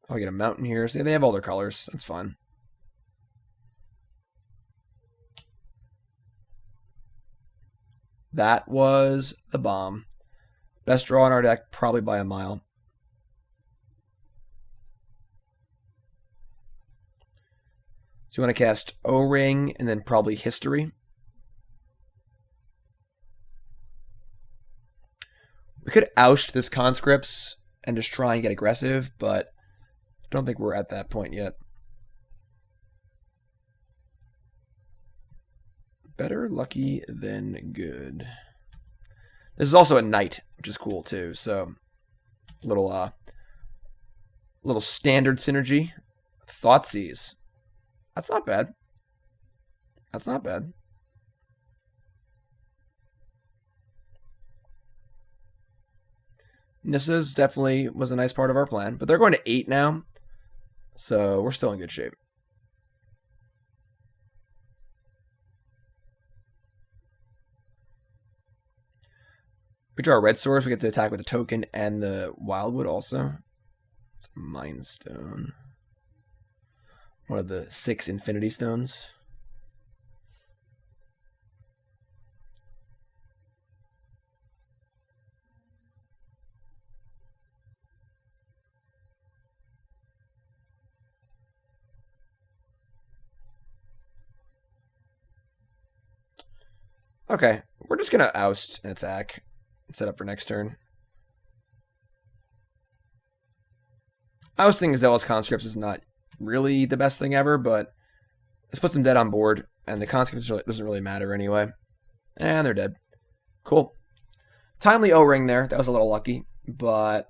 A: I'll get a mountain here. See, they have all their colors. That's fine. That was the bomb. Best draw in our deck, probably by a mile. So you want to cast O-Ring and then probably History. We could oust this Conscripts and just try and get aggressive, but I don't think we're at that point yet. Better lucky than good. This is also a knight, which is cool too. So little standard synergy. Thoughtseize. That's not bad. That's not bad. Nissa's definitely was a nice part of our plan, but they're going to 8 now, so we're still in good shape. We draw a red source, we get to attack with the token and the Wildwood also. It's a Mind Stone. One of the 6 Infinity Stones. Okay, we're just going to oust and attack and set up for next turn. Ousting Zealous Conscripts is not really the best thing ever, but let's put some dead on board, and the Conscripts doesn't really matter anyway. And they're dead. Cool. Timely O-Ring there. That was a little lucky, but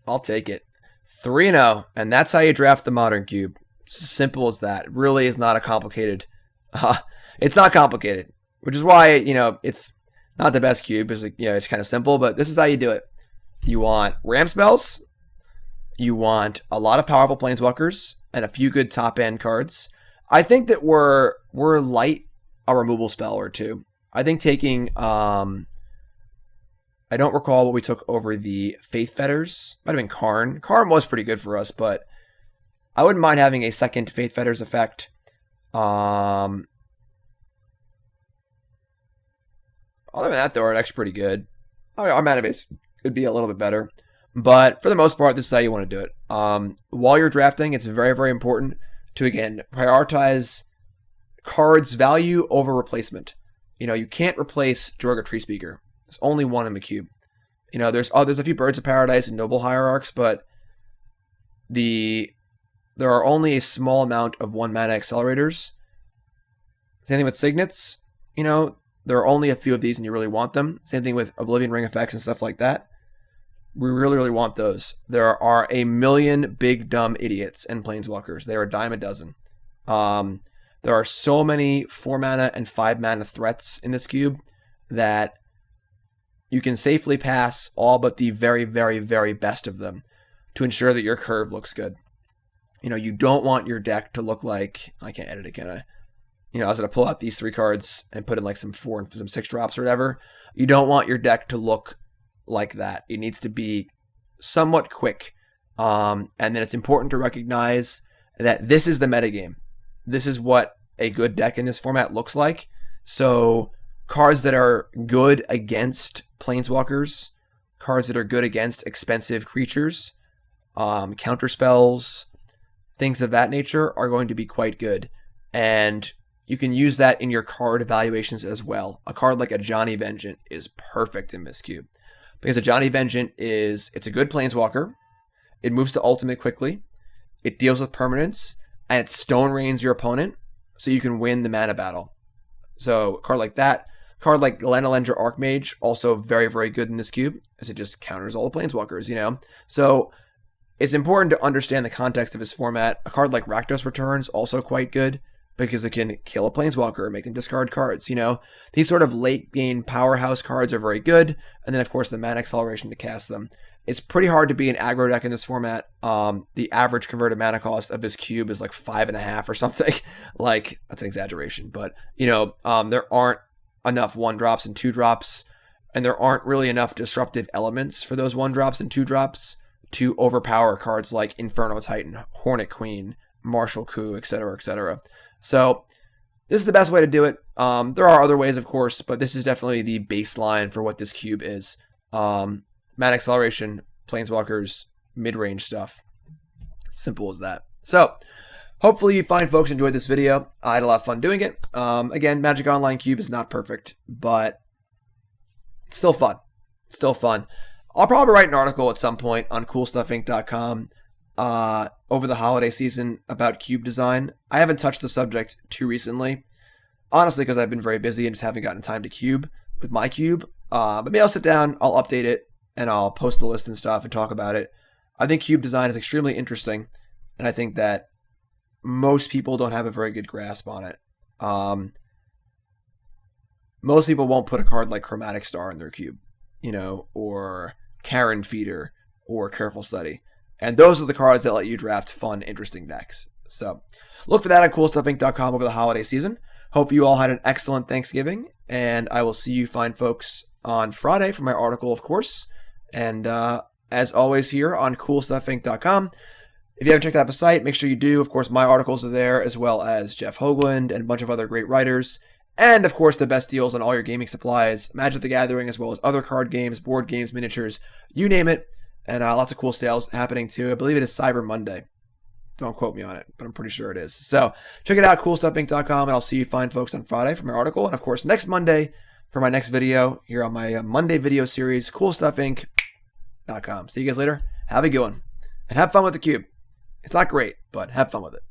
A: I'll take it. 3-0, and that's how you draft the Modern Cube. It's as simple as that. It really is not a complicated... it's not complicated, which is why, it's not the best cube. It's kind of simple, but this is how you do it. You want ram spells. You want a lot of powerful planeswalkers and a few good top-end cards. I think that we're light a removal spell or two. I think taking... I don't recall what we took over the Faith Fetters. Might have been Karn. Karn was pretty good for us, but I wouldn't mind having a second Faith Fetters effect. Other than that, though, our deck's pretty good. Our mana base could be a little bit better. But for the most part, this is how you want to do it. While you're drafting, it's very, very important to, again, prioritize cards' value over replacement. You can't replace Joraga Treespeaker. There's only one in the cube. There's a few Birds of Paradise and Noble Hierarchs, but there are only a small amount of 1-mana accelerators. Same thing with Signets. There are only a few of these and you really want them. Same thing with Oblivion Ring effects and stuff like that. We really, really want those. There are a million big, dumb idiots and planeswalkers. They are a dime a dozen. There are so many 4-mana and 5-mana threats in this cube that you can safely pass all but the very, very, very best of them to ensure that your curve looks good. You don't want your deck to look like... I can't edit it, can I? I was going to pull out these 3 cards and put in like some 4 and some 6 drops or whatever. You don't want your deck to look like that. It needs to be somewhat quick. And then it's important to recognize that this is the metagame. This is what a good deck in this format looks like. So cards that are good against planeswalkers, cards that are good against expensive creatures, counter spells, things of that nature are going to be quite good. And you can use that in your card evaluations as well. A card like a Johnny Vengeant is perfect in this cube. Because a Johnny Vengeant it's a good planeswalker. It moves to ultimate quickly. It deals with permanence. And it stone rains your opponent so you can win the mana battle. So a card like that. A card like Lenalendra Archmage, also very, very good in this cube. As it just counters all the planeswalkers, So it's important to understand the context of his format. A card like Rakdos Returns, also quite good. Because it can kill a planeswalker and make them discard cards, These sort of late game powerhouse cards are very good. And then, of course, the mana acceleration to cast them. It's pretty hard to be an aggro deck in this format. The average converted mana cost of this cube is like 5.5 or something. That's an exaggeration. But, there aren't enough 1-drops and 2-drops. And there aren't really enough disruptive elements for those 1-drops and 2-drops to overpower cards like Inferno Titan, Hornet Queen, Martial Coup, etc., etc. So this is the best way to do it. There are other ways, of course, but this is definitely the baseline for what this cube is. Mana acceleration, planeswalkers, mid-range stuff. Simple as that. So hopefully you find folks enjoyed this video. I had a lot of fun doing it. Again, Magic Online Cube is not perfect, but it's still fun. It's still fun. I'll probably write an article at some point on CoolStuffInc.com over the holiday season about cube design. I haven't touched the subject too recently, honestly, because I've been very busy and just haven't gotten time to cube with my cube. But maybe I'll sit down, I'll update it, and I'll post the list and stuff and talk about it. I think cube design is extremely interesting, and I think that most people don't have a very good grasp on it. Most people won't put a card like Chromatic Star in their cube, or Karn Feeder or Careful Study. And those are the cards that let you draft fun, interesting decks. So look for that at CoolStuffInc.com over the holiday season. Hope you all had an excellent Thanksgiving, and I will see you fine folks on Friday for my article, of course. And as always here on CoolStuffInc.com. If you haven't checked out the site, make sure you do. Of course, my articles are there, as well as Jeff Hoagland and a bunch of other great writers. And, of course, the best deals on all your gaming supplies, Magic the Gathering, as well as other card games, board games, miniatures, you name it. And lots of cool sales happening, too. I believe it is Cyber Monday. Don't quote me on it, but I'm pretty sure it is. So check it out, CoolStuffInc.com, and I'll see you fine folks on Friday for my article. And, of course, next Monday for my next video here on my Monday video series, CoolStuffInc.com. See you guys later. Have a good one. And have fun with the cube. It's not great, but have fun with it.